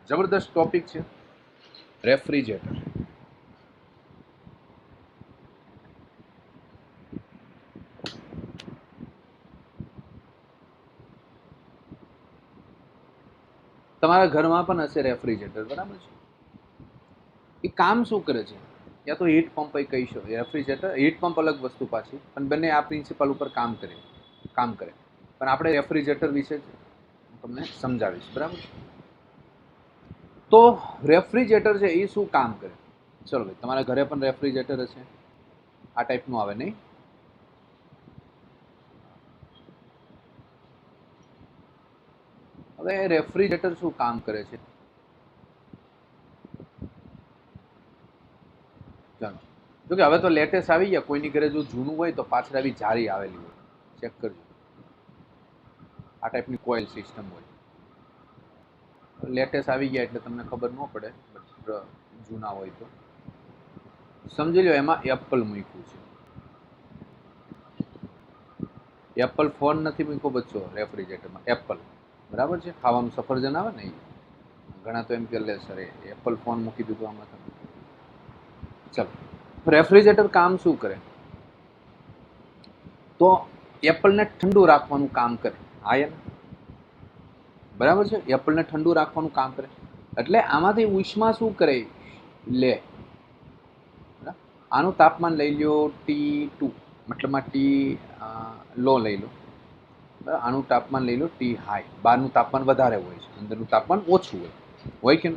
જબરદસ્ત ટોપિક છે રેફ્રિજરેટર. તમારા ઘરમાં પણ હશે રેફ્રિજરેટર, બરાબર છે? એ કામ શું કરે છે? યા તો હીટ પંપ કહી શકો. રેફ્રિજરેટર હીટ પંપ અલગ વસ્તુ પાછી, પણ બંને આ પ્રિન્સિપલ ઉપર કામ કરે. પણ આપણે રેફ્રિજરેટર વિશે તમને સમજાવીશ, બરાબર? તો રેફ્રિજરેટર છે એ શું કામ કરે? ચલો ભાઈ, તમારા ઘરે પણ રેફ્રિજરેટર હશે, આ ટાઈપનું આવે નહીં? હવે રેફ્રિજરેટર શું કામ કરે છે? ચાલો, જોકે હવે તો લેટેસ્ટ આવી ગયા. કોઈની ઘરે જો જૂનું હોય તો પાછળ આવી જારી આવેલી હોય, ચેક કરજો. આ ટાઈપની કોઇલ સિસ્ટમ હોય. લેટેસ્ટ આવી ગયા એટલે તમને ખબર ન પડે, બટ જૂના હોય તો સમજી લો એમાં એપલ મૂક્યું છે. એપલ ફોન નથી મૂક્યો બચ્ચો રેફ્રિજરેટરમાં, એપલ, બરાબર છે? ખાવાનું સફરજન આવે ને, ઘણા તો એમ કે લે સર એપલ ફોન મૂકી દીધો આમાં તમે. ચલો, રેફ્રિજરેટર કામ શું કરે? તો એપલને ઠંડુ રાખવાનું કામ કરે. હા યાર, બરાબર છે? એપલને ઠંડુ રાખવાનું કામ કરે. એટલે આમાંથી ઉષ્મા શું કરે? લે. આનું તાપમાન લઈ લો T2, મતલબમાં ટી લો લઈ લો. આનું તાપમાન લઈ લો ટી હાઈ. બહારનું તાપમાન વધારે હોય છે, અંદરનું તાપમાન ઓછું હોય કે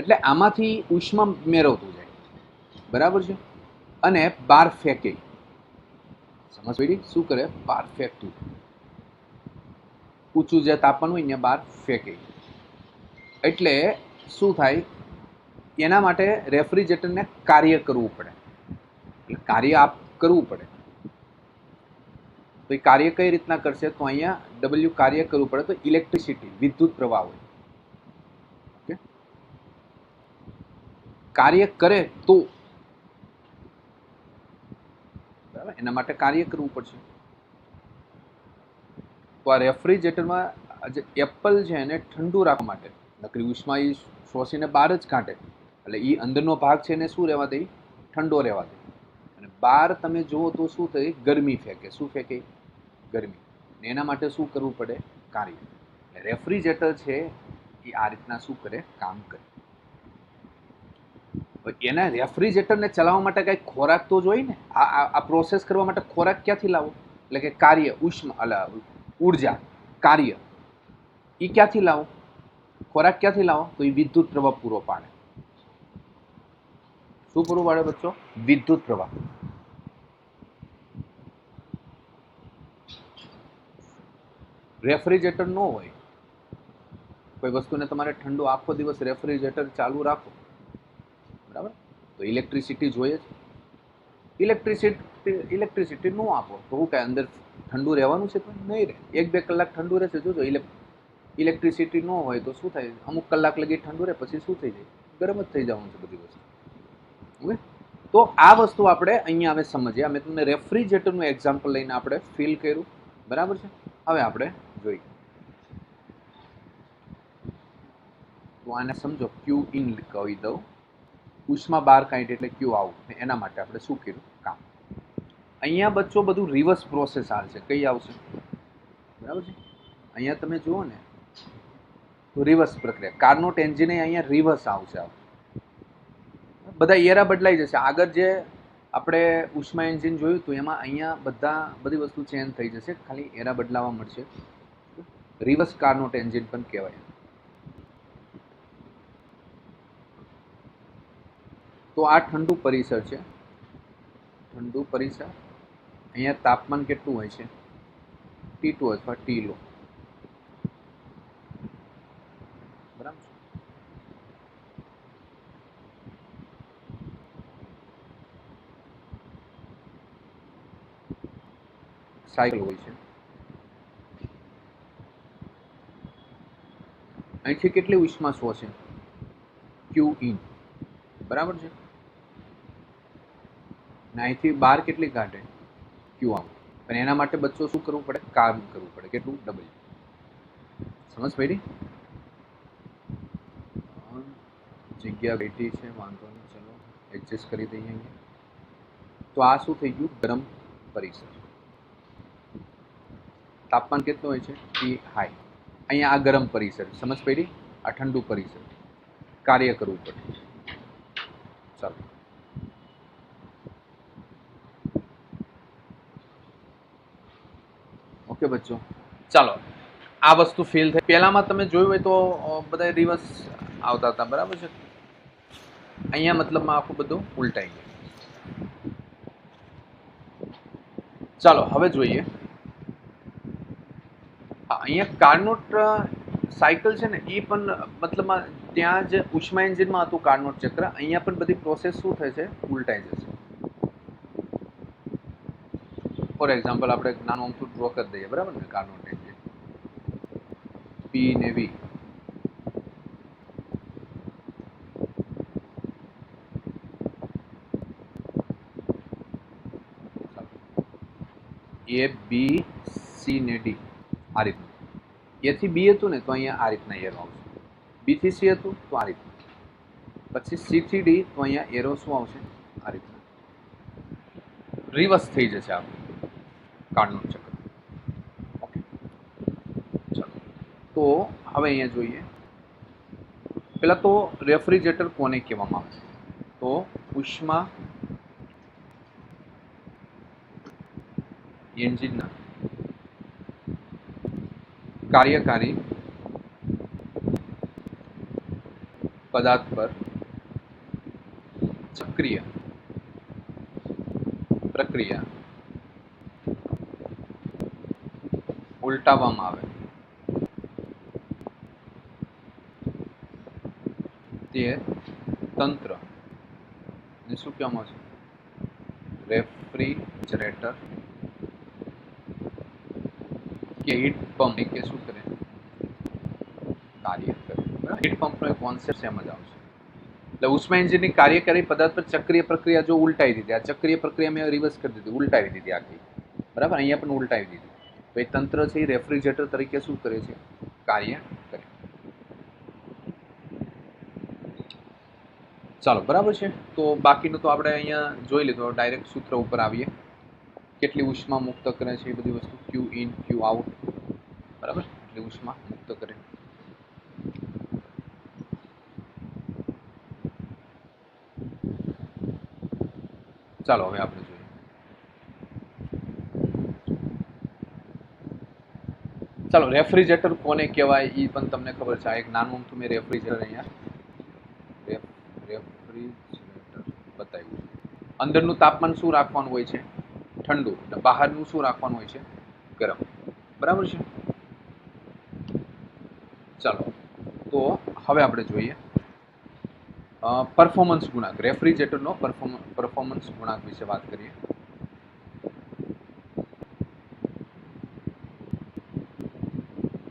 એટલે આમાંથી ઉષ્મા મેળવતું જાય, બરાબર છે? અને બહાર ફેંકે. સમજ પડી? શું કરે? બહાર ફેંકતું. ઊંચું જે તાપમાન હોય ને બહાર ફેંકે. એટલે શું થાય? એના માટે રેફ્રિજરેટરને કાર્ય કરવું પડે. એટલે કાર્ય કરવું પડે. તો એ કાર્ય કઈ રીતના કરશે? તો અહીંયા ડબલ્યુ કાર્ય કરવું પડે તો ઇલેક્ટ્રિસિટી, વિદ્યુત પ્રવાહ હોય. ઓકે, કાર્ય કરે તો બરાબર, એના માટે કાર્ય કરવું પડશે. તો આ રેફ્રિજરેટરમાં જે એપલ છે એને ઠંડુ રાખવા માટે નકરી ઉષ્મા એ શોષીને બહાર જ કાઢે. એટલે એ અંદરનો ભાગ છે એને શું રહેવા દે? ઠંડો રહેવા દે. અને બહાર તમે જુઓ તો શું થાય? ગરમી ફેંકે. શું ફેંકે? ગરમી. એના માટે શું કરવું પડે? કાર્ય. રેફ્રિજરેટર છે એ આ રીતના શું કરે? કામ કરે. એના રેફ્રિજરેટરને ચલાવવા માટે કઈ ખોરાક તો જોઈએ ને. આ પ્રોસેસ કરવા માટે ખોરાક ક્યાંથી લાવો? એટલે કે કાર્ય, ઉષ્મા, ઉર્જા, કાર્ય એ ક્યાંથી લાવો? ખોરાક ક્યાંથી લાવો? તો એ વિદ્યુત પ્રવાહ પૂરો પાડે. શું પૂરું પાડે બચ્ચો? વિદ્યુત પ્રવાહ. રેફ્રિજરેટર ન હોય, કોઈ વસ્તુને તમારે ઠંડુ આખો દિવસ રેફ્રિજરેટર ચાલુ રાખો, બરાબર, તો ઇલેક્ટ્રિસિટી જોઈએ જ. ઇલેક્ટ્રિસિટી ન આપો તો શું કાંઈ અંદર ઠંડુ રહેવાનું છે? પણ નહીં રહે. 1-2 કલાક ઠંડુ રહેશે. જોજો, ઇલેક્ટ્રિસિટી ન હોય તો શું થાય? અમુક કલાક લગી ઠંડુ રહે, પછી શું થઈ જાય? ગરમ જ થઈ જવાનું છે બધી વસ્તુ. ઓકે, તો આ વસ્તુ આપણે અહીંયા હવે સમજીએ. મેં તમને રેફ્રિજરેટરનું એક્ઝામ્પલ લઈને આપણે ફીલ કર્યું, બરાબર છે? હવે આપણે જોઈએ. તો આને સમજો, ક્યુ ઇન કહી દઉં. ઉષ્મા બહાર કાઢી એટલે ક્યુ આઉટ. એના માટે આપણે શું કર્યું? કામ. અહીંયા બચ્ચો બધું રિવર્સ પ્રોસેસ આવશે. કઈ આવશે? બરાબર છે? અહીંયા તમે જુઓ ને તો રિવર્સ પ્રક્રિયા. કાર્નોટ એન્જિન અહીંયા રિવર્સ આવશે. બધા એરા બદલાઈ જશે. આગળ જે આપણે ઉષ્મા એન્જિન જોયું હતું એમાં અહીંયા બધી વસ્તુ ચેન્જ થઈ જશે. ખાલી એરા બદલાવા મળશે. રિવર્સ કાર્નોટ એન્જિન પણ કહેવાય. તો આ ઠંડુ પરિસર છે. ઠંડુ પરિસર. અહીંયા તાપમાન કેટલું હોય છે? T2 અથવા ટી લો. બરાબર, સાયકલ હોય છે. અહીંથી કેટલી ઉષ્મા શોષે? ક્યુ ઇન, બરાબર છે? અહીંથી બહાર કેટલી કાઢે? ક્યુ આઉટ. પણ એના માટે બચ્ચો શું કરવું પડે? કામ કરવું પડે. કેટલું? ડબલ. સમજ પડી? જગ્યા ઘટી છે, વાંધો નહીં, ચલો એડજસ્ટ કરી દઈએ અહીંયા. તો આ શું થઈ ગયું? ગરમ પરિસર. તાપમાન કેટલું હોય છે? T high. અહીંયા આ ગરમ પરિસર, સમજ પડી? આ ઠંડુ પરિસર. કાર્ય કરવું પડે. ચાલો ઓકે બચ્ચો, ચાલો આ વસ્તુ ફેલ થઈ. પહેલામાં તમે જોયું હોય તો બધા રિવર્સ આવતા હતા, બરાબર છે? અહીંયા મતલબમાં આખું બધું ઉલટાઈ ગયું. ચાલો હવે જોઈએ. અહીંયા કાર્નોટ સાયકલ છે ને, એ પણ મતલબમાં ત્યાં જે ઉષ્મા એન્જિનમાં હતું કાર્નોટ ચક્ર, અહીંયા પણ બધી પ્રોસેસ શું થશે? ઉલટાઈ જશે. ફોર એક્ઝામ્પલ આપણે એક નાનું અમથું ડ્રો કરી દઈએ, બરાબર ને? કાર્નોટ એન્જિન પી ને વી. એ બી સી ને ડી આ રીતનું. એ થી બી હતું ને તો અહીંયા આ રીતના એરો આવશે. બી થી સી હતું તો આ રીતનું. પછી સી થી ડી તો અહીંયા એરો શું આવશે? આ રીતના. રિવર્સ થઈ જશે આપણું કાર્નોટ ચક્ર. ઓકે ચલો, તો હવે અહીંયા જોઈએ. પહેલા તો રેફ્રિજરેટર કોને કહેવામાં આવે છે? તો ઉષ્મા એન્જિનના કાર્યકારી પદાર્થ પર ચક્રીય પ્રક્રિયા ઉલટાવવામાં આવે તે તંત્ર ને શું કહેવામાં આવે છે? રેફ્રિજરેટર કે હીટ પંપ કે શું કરે? કાર્ય કરે. હીટ પંપનો એક કોન્સેપ્ટ સેમ જ આવશે. એટલે ઉષ્મા એન્જિનની કાર્યકારી પદાર્થ પર ચક્રીય પ્રક્રિયા જો ઉલટાવી દીધી, આ ચક્રીય પ્રક્રિયા મેં રિવર્સ કરી દીધી, ઉલટાવી દીધી આખી, બરાબર? અહીંયા પણ ઉલટાવી દીધી. તો એ તંત્ર છે એ રેફ્રિજરેટર તરીકે શું કરે છે? કાર્ય કરે. ચાલો બરાબર છે. તો બાકીનું તો આપણે અહીંયા જોઈ લીધું. ડાયરેક્ટ સૂત્ર ઉપર આવીએ. કેટલી ઉષ્મા મુક્ત કરે છે એ બધી વસ્તુ, ક્યુ ઇન ક્યુ આઉટ, બરાબર? એટલી ઉષ્મા મુક્ત કરે. ચાલો હવે આપણે જોઈએ. ચાલો રેફ્રિજરેટર કોને કહેવાય એ પણ તમને ખબર છે. આ એક નાનું અમથું મેં રેફ્રિજરેટર અહીંયા રેફ્રિજરેટર બતાવ્યું. અંદરનું તાપમાન શું રાખવાનું હોય છે? ઠંડુ. અને બહારનું શું રાખવાનું હોય છે? ગરમ. બરાબર છે? ચાલો તો હવે આપણે જોઈએ પરફોર્મન્સ ગુણાંક. રેફ્રિજરેટરનો પરફોર્મન્સ ગુણાંક વિશે વાત કરીએ.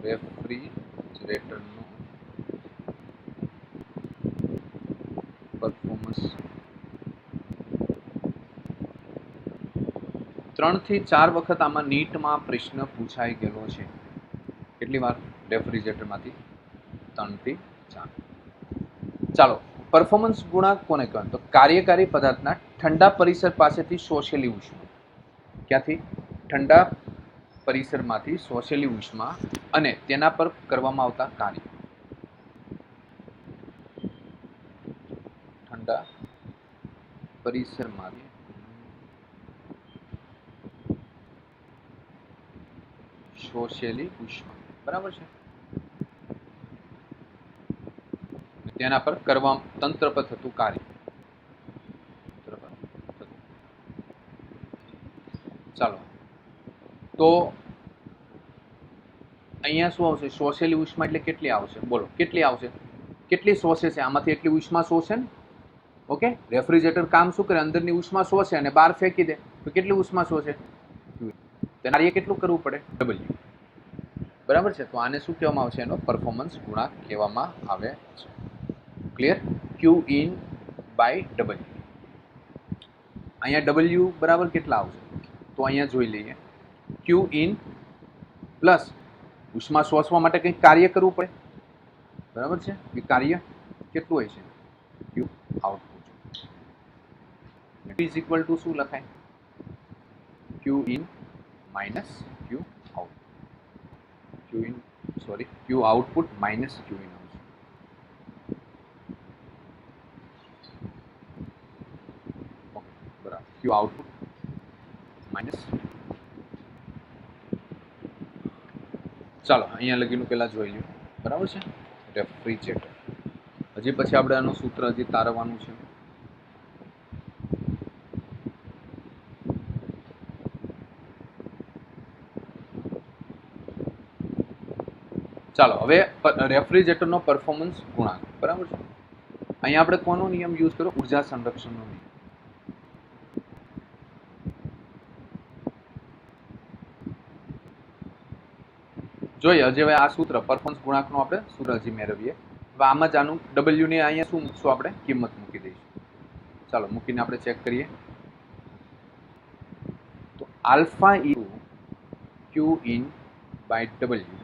રેફ્રિજરેટરનો પરફોર્મન્સ 3 થી 4 વખત આમાં નીટમાં પ્રશ્ન પૂછાઈ ગયેલો છે. કેટલી વાર? રેફ્રિજરેટરમાંથી 3 થી 4. ચાલો પરફોર્મન્સ ગુણાંક કોને કહેવાય? તો કાર્યકારી પદાર્થના ઠંડા પરિસર પાસેથી શોષેલી ઉષ્મા. ક્યાંથી? ઠંડા પરિસરમાંથી શોષેલી ઉષ્મા અને તેના પર કરવામાં આવતા કાર્ય. ઠંડા પરિસરમાંથી શોષેલી ઉષ્મા, બરાબર છે? તેના પર કરવા તંત્ર પર થતું કાર્ય. ચાલો તો અહીંયા શું આવશે? શોષેલી ઉષ્મા એટલે કેટલી આવશે? બોલો કેટલી આવશે? કેટલી શોષે છે? આમાંથી એટલી ઉષ્મા શોષે ને. ઓકે, રેફ્રિજરેટર કામ શું કરે? અંદરની ઉષ્મા શોષે અને બહાર ફેંકી દે. તો કેટલી ઉષ્મા શોષે? કાર્ય કેટલું કરવું પડે? ડબલ્યુ. બરાબર છે? તો આને શું કહેવામાં આવશે? એનો પરફોર્મન્સ ગુણાંક કહેવામાં આવે છે. Clear? Q in by W. અહીંયા ડબલ્યુ બરાબર કેટલા આવશે? તો અહીંયા જોઈ લઈએ. ક્યુ ઇન પ્લસ ઉષ્મા શોષવા માટે કંઈક કાર્ય કરવું પડે, બરાબર છે? એ કાર્ય કેટલું હોય છે? Q output is equal to શું લખાય Q in minus Q out Q output minus Q in આવશે. બરાબર ક્યુ આઉટપુટ માઇનસ. ચાલો અહીંયા લગીનું પહેલા જોઈ લ્યો. બરાબર છે રેફ્રિજરેટર. હજી પછી આપણે આનું સૂત્ર હજી તારવવાનું છે. ચાલો હવે રેફ્રિજરેટરનો પરફોર્મન્સ ગુણાંક. બરાબર છે અહીંયા આપણે કોનો નિયમ યુઝ કર્યો ઉર્જા સંરક્ષણનો નિયમ. જોઈએ હજી હવે આ સૂત્ર પરફોર્મન્સ ગુણાંકનો આપણે સૂત્ર હજી મેળવીએ. હવે આમાં જ આનું ડબલ્યુ ને અહીંયા શું મૂકશું આપણે કિંમત મૂકી દઈશું. ચાલો મૂકીને આપણે ચેક કરીએ તો alpha Q in by W.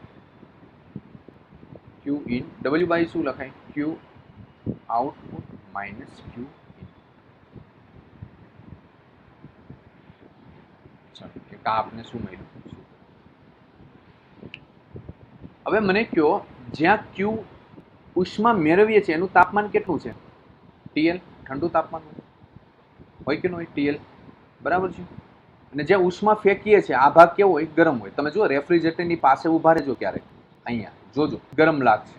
Q in W by શું લખાય Q output minus Q in. ચાલો એક આપને શું મળ્યું. હવે મને કહો જ્યાં ક્યુ ઉષ્મા મેળવીએ છીએ એનું તાપમાન કેટલું છે ટીએલ ઠંડુ તાપમાન હોય કે ન હોય ટીએલ. બરાબર છે અને જ્યાં ઉષ્મા ફેંકીએ છીએ આ ભાગ કેવો હોય ગરમ હોય. તમે જુઓ રેફ્રિજરેટરની પાસે ઊભા રહેજો ક્યારેક અહીંયા જોજો ગરમ લાગશે.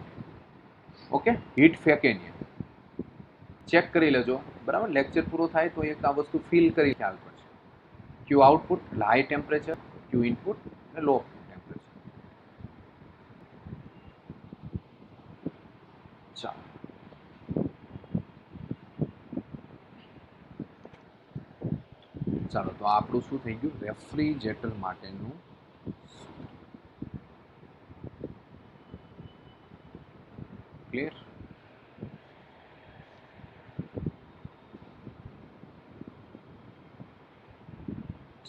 ઓકે હીટ ફેંકે નહીં ચેક કરી લેજો. બરાબર લેક્ચર પૂરો થાય તો એક આ વસ્તુ ફીલ કરી ખ્યાલ પડશે. ક્યુ આઉટપુટ હાઈ ટેમ્પરેચર ક્યુ ઇનપુટ અને લો ટેમ્પરેચર. ચાલો ચાલો તો આપણું શું થઈ ગયું રેફ્રિજરેટર માટેનું ક્લિયર.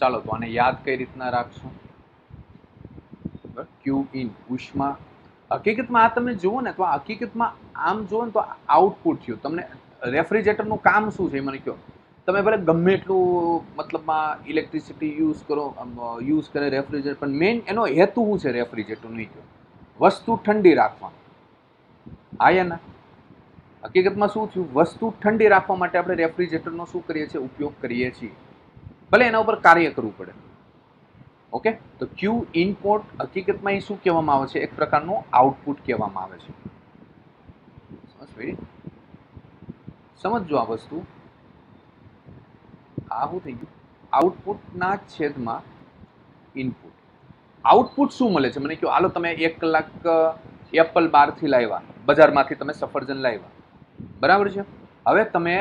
ચાલો તો આને યાદ કઈ રીતના રાખશું ક્યુ ઇન ઉષ્મા. હકીકતમાં આ તમે જુઓ ને તો આ હકીકતમાં આમ જુઓ ને તો આઉટપુટ થયું. તમને રેફ્રિજરેટરનું કામ શું છે મને કહો. તમે ભલે ગમે એટલું મતલબમાં ઇલેક્ટ્રિસિટી યુઝ કરે રેફ્રિજરેટર પણ મેઇન એનો હેતુ શું છે રેફ્રિજરેટરનો એ કહો વસ્તુ ઠંડી રાખવાનું. હા યા ના હકીકતમાં શું થયું વસ્તુ ઠંડી રાખવા માટે આપણે રેફ્રિજરેટરનો શું કરીએ છીએ ઉપયોગ કરીએ છીએ. ભલે એના ઉપર કાર્ય કરવું પડે. ઓકે તો ક્યુ ઇનપુટ હકીકતમાં એ શું કહેવામાં આવે છે એક પ્રકારનું આઉટપુટ કહેવામાં આવે છે. સમજો આ વસ્તુ. આ શું થઈ ગયું આઉટપુટના છેદમાં ઇનપુટ. આઉટપુટ શું મળે છે મને કહો. હાલો તમે 1 કલાક એપલ બહારથી લાવ્યા બજારમાંથી તમે સફરજન લાવ્યા. બરાબર છે હવે તમે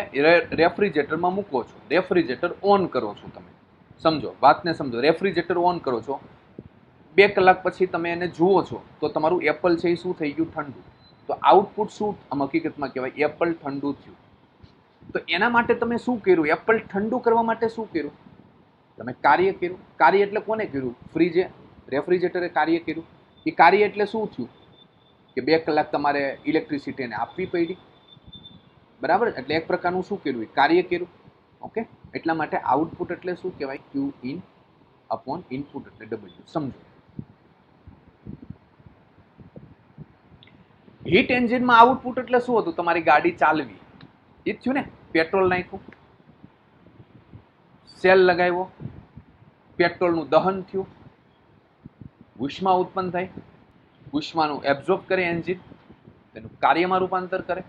રેફ્રિજરેટરમાં મૂકો છો. રેફ્રિજરેટર ઓન કરો છો તમે સમજો વાતને સમજો. રેફ્રિજરેટર ઓન કરો છો 2 કલાક પછી તમે એને જુઓ છો તો તમારું એપલ છે એ શું થઈ ગયું ઠંડુ. તો આઉટપુટ શું હકીકતમાં કહેવાય એપલ ઠંડુ થયું. તો એના માટે તમે શું કર્યું એપલ ઠંડુ કરવા માટે શું કર્યું તમે કાર્ય કર્યું. કાર્ય એટલે કોને કર્યું ફ્રીજે રેફ્રિજરેટરે કાર્ય કર્યું. એ કાર્ય એટલે શું થયું કે 2 કલાક તમારે ઇલેક્ટ્રિસિટી એને આપવી પડી. બરાબર એટલે એક પ્રકારનું શું કર્યું કાર્ય કર્યું. ઓકે એટલા માટે આઉટપુટ એટલે શું કહેવાય ક્યુ ઇન અપોન ઇનપુટ એટલે ડબલ્યુ. સમજો હીટ એન્જિનમાં આઉટપુટ એટલે શું હતું તમારી ગાડી ચાલવી એ જ થયું ને. પેટ્રોલ નાખ્યું સેલ લગાવ્યો પેટ્રોલનું દહન થયું ઉષ્મા ઉત્પન્ન થાય. ઉષ્માનું એબ્ઝોર્બ કરે એન્જિન તેનું કાર્યમાં રૂપાંતર કરે.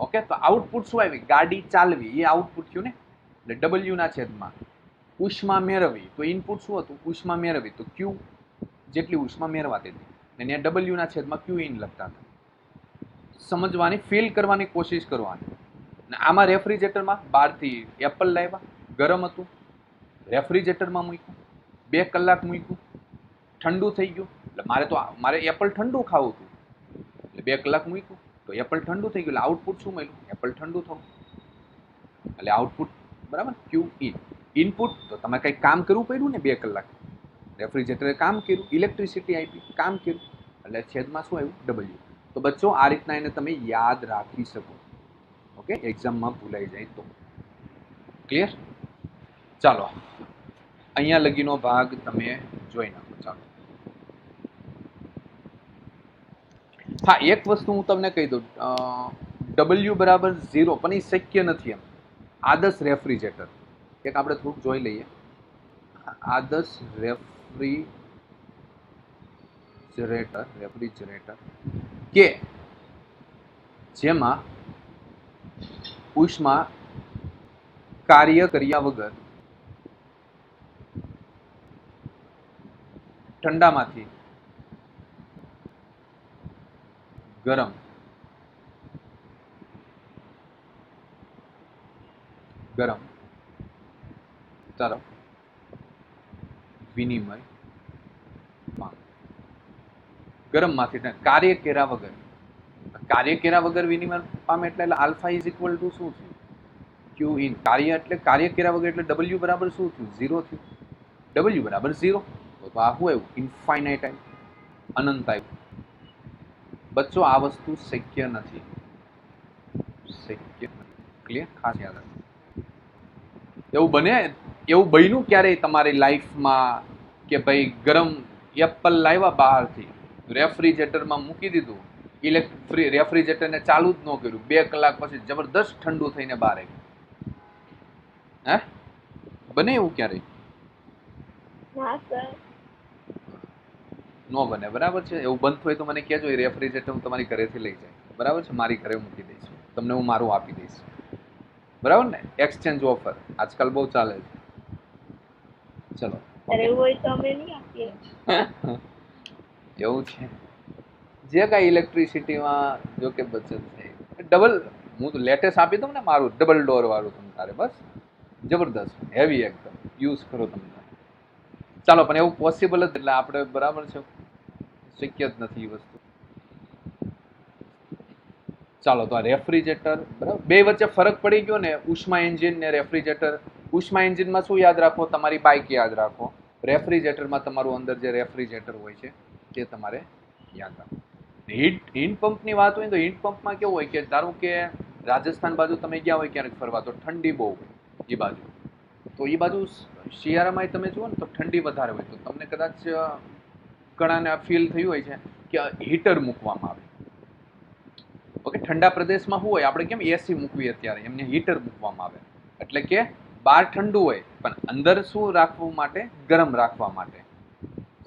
ઓકે તો આઉટપુટ શું આવી ગાડી ચાલવી એ આઉટપુટ થયું ને. એટલે ડબલ્યુ ના છેદમાં ઉષ્મા મેળવી તો ઇનપુટ શું હતું ઉષ્મા મેળવી તો ક્યુ જેટલી ઉષ્મા મેળવાતી હતી અને ડબલ્યુ ના છેદમાં ક્યુ ઇન લખતા હતા. સમજવાની ફીલ કરવાની કોશિશ કરવાની. અને આમાં રેફ્રિજરેટરમાં બહારથી એપલ લાવ્યા ગરમ હતું રેફ્રિજરેટરમાં મૂક્યું 2 કલાક મૂક્યું ઠંડુ થઈ ગયું. એટલે મારે એપલ ઠંડુ ખાવું હતું એટલે 2 કલાક મૂક્યું તો એપલ ઠંડુ થઈ ગયું. એટલે આઉટપુટ શું મળ્યું એપલ ઠંડુ થયું. એટલે આઉટપુટ બરાબર ક્યુ ઇન. ઇનપુટ તો તમે કંઈક કામ કરવું પડ્યું ને 2 કલાક રેફ્રિજરેટરે કામ કર્યું ઇલેક્ટ્રિસિટી આપી કામ કર્યું એટલે છેદમાં શું આવ્યું ડબલ્યુ. તો બચ્ચો આ રીતના એને તમે યાદ રાખી શકો. ઓકે, એક્ઝામમાં ભૂલાઈ જાય તો. ક્લિયર? ચાલો, અહીંયા લગીનો ભાગ તમે જોઈ નાખો. ચાલો, હા, એક વસ્તુ હું તમને કહી દઉં, W બરાબર 0 પણ એ શક્ય નથી. એમ આદર્શ રેફ્રિજરેટર એક આપણે થોડુંક જોઈ લઈએ. આદર્શ રેફ્રિજરેટર કે જેમાં ઉષ્મા કાર્ય કર્યા વગર ઠંડામાંથી ગરમ તરફ વિનિમય પામે. ગરમમાંથી કાર્ય કર્યા વગર વિનિમય પામે એટલે આલ્ફા ઇઝ ઇક્વલ ટુ શું થયું? ક્યુ ઇન. કાર્ય કર્યા વગર એટલે W બરાબર શું થયું? 0 થયું. W બરાબર 0. તો આ શું આવ્યું? ઇન્ફાઇનાઇટ આવ્યું, અનંત આવ્યું. બચ્ચો, આ વસ્તુ શક્ય નથી. ક્લિયર? ખાસ યાદ રાખો. એવું બન્યું ક્યારેય તમારી લાઈફમાં કે ભાઈ ગરમ એપલ લાવ્યા બહારથી, રેફ્રિજરેટરમાં મૂકી દીધું, રેફ્રિજરેટરને ચાલુ જ ન કર્યું, 2 કલાક પછી જબરદસ્ત ઠંડુ થઈને બહાર આવ્યું? હે, બને એવું ક્યારેય? નો બને. બરાબર છે. એવું બનતું હોય તો મને કહેજો, એ રેફ્રિજરેટર હું તમારી ઘરેથી લઈ જાય. બરાબર છે, મારી ઘરે મૂકી દઈશ, તમને હું મારું આપી દઈશ. બરાબર ને? એક્સચેન્જ ઓફર આજકાલ બહુ ચાલે છે. ચલો, એવું હોય તો અમે નહીં આપીએ. એવું છે. જે કાંઈ ઇલેક્ટ્રિસિટીમાં જો કે બચત છે, ડબલ હું તો લેટેસ્ટ આપી દઉં ને મારું, ડબલ ડોર વાળું તમે તારે બસ જબરદસ્ત હેવી એકદમ યુઝ કરો તમે. ચાલો, પણ એવું પોસિબલ જ એટલે આપણે બરાબર છે, શક્ય જ નથી એ વસ્તુ. ચાલો, તો આ રેફ્રિજરેટર બરાબર. બે વચ્ચે ફરક પડી ગયો ને, ઉષ્મા એન્જિન ને રેફ્રિજરેટર. ઉષ્મા એન્જિનમાં શું યાદ રાખો? તમારી બાઇક યાદ રાખો. રેફ્રિજરેટરમાં તમારું અંદર જે રેફ્રિજરેટર હોય છે તે તમારે યાદ રાખો. હીટ પંપની વાત હોય તો હીટ પંપમાં કેવું હોય કે ધારો કે રાજસ્થાન બાજુ તમે ગયા હોય ક્યારેક ફરવા, તો ઠંડી બહુ હોય એ બાજુ. તો એ બાજુ શિયાળામાં તમે જુઓ ને તો ઠંડી વધારે હોય, તો તમને કદાચ ઘણાને ફીલ થયું હોય છે કે હીટર મૂકવામાં આવે. ઓકે, ઠંડા પ્રદેશમાં શું હોય, આપણે કેમ એસી મૂકવી, અત્યારે એમને હીટર મૂકવામાં આવે. એટલે કે બહાર ઠંડુ હોય પણ અંદર શું રાખવા માટે? ગરમ રાખવા માટે.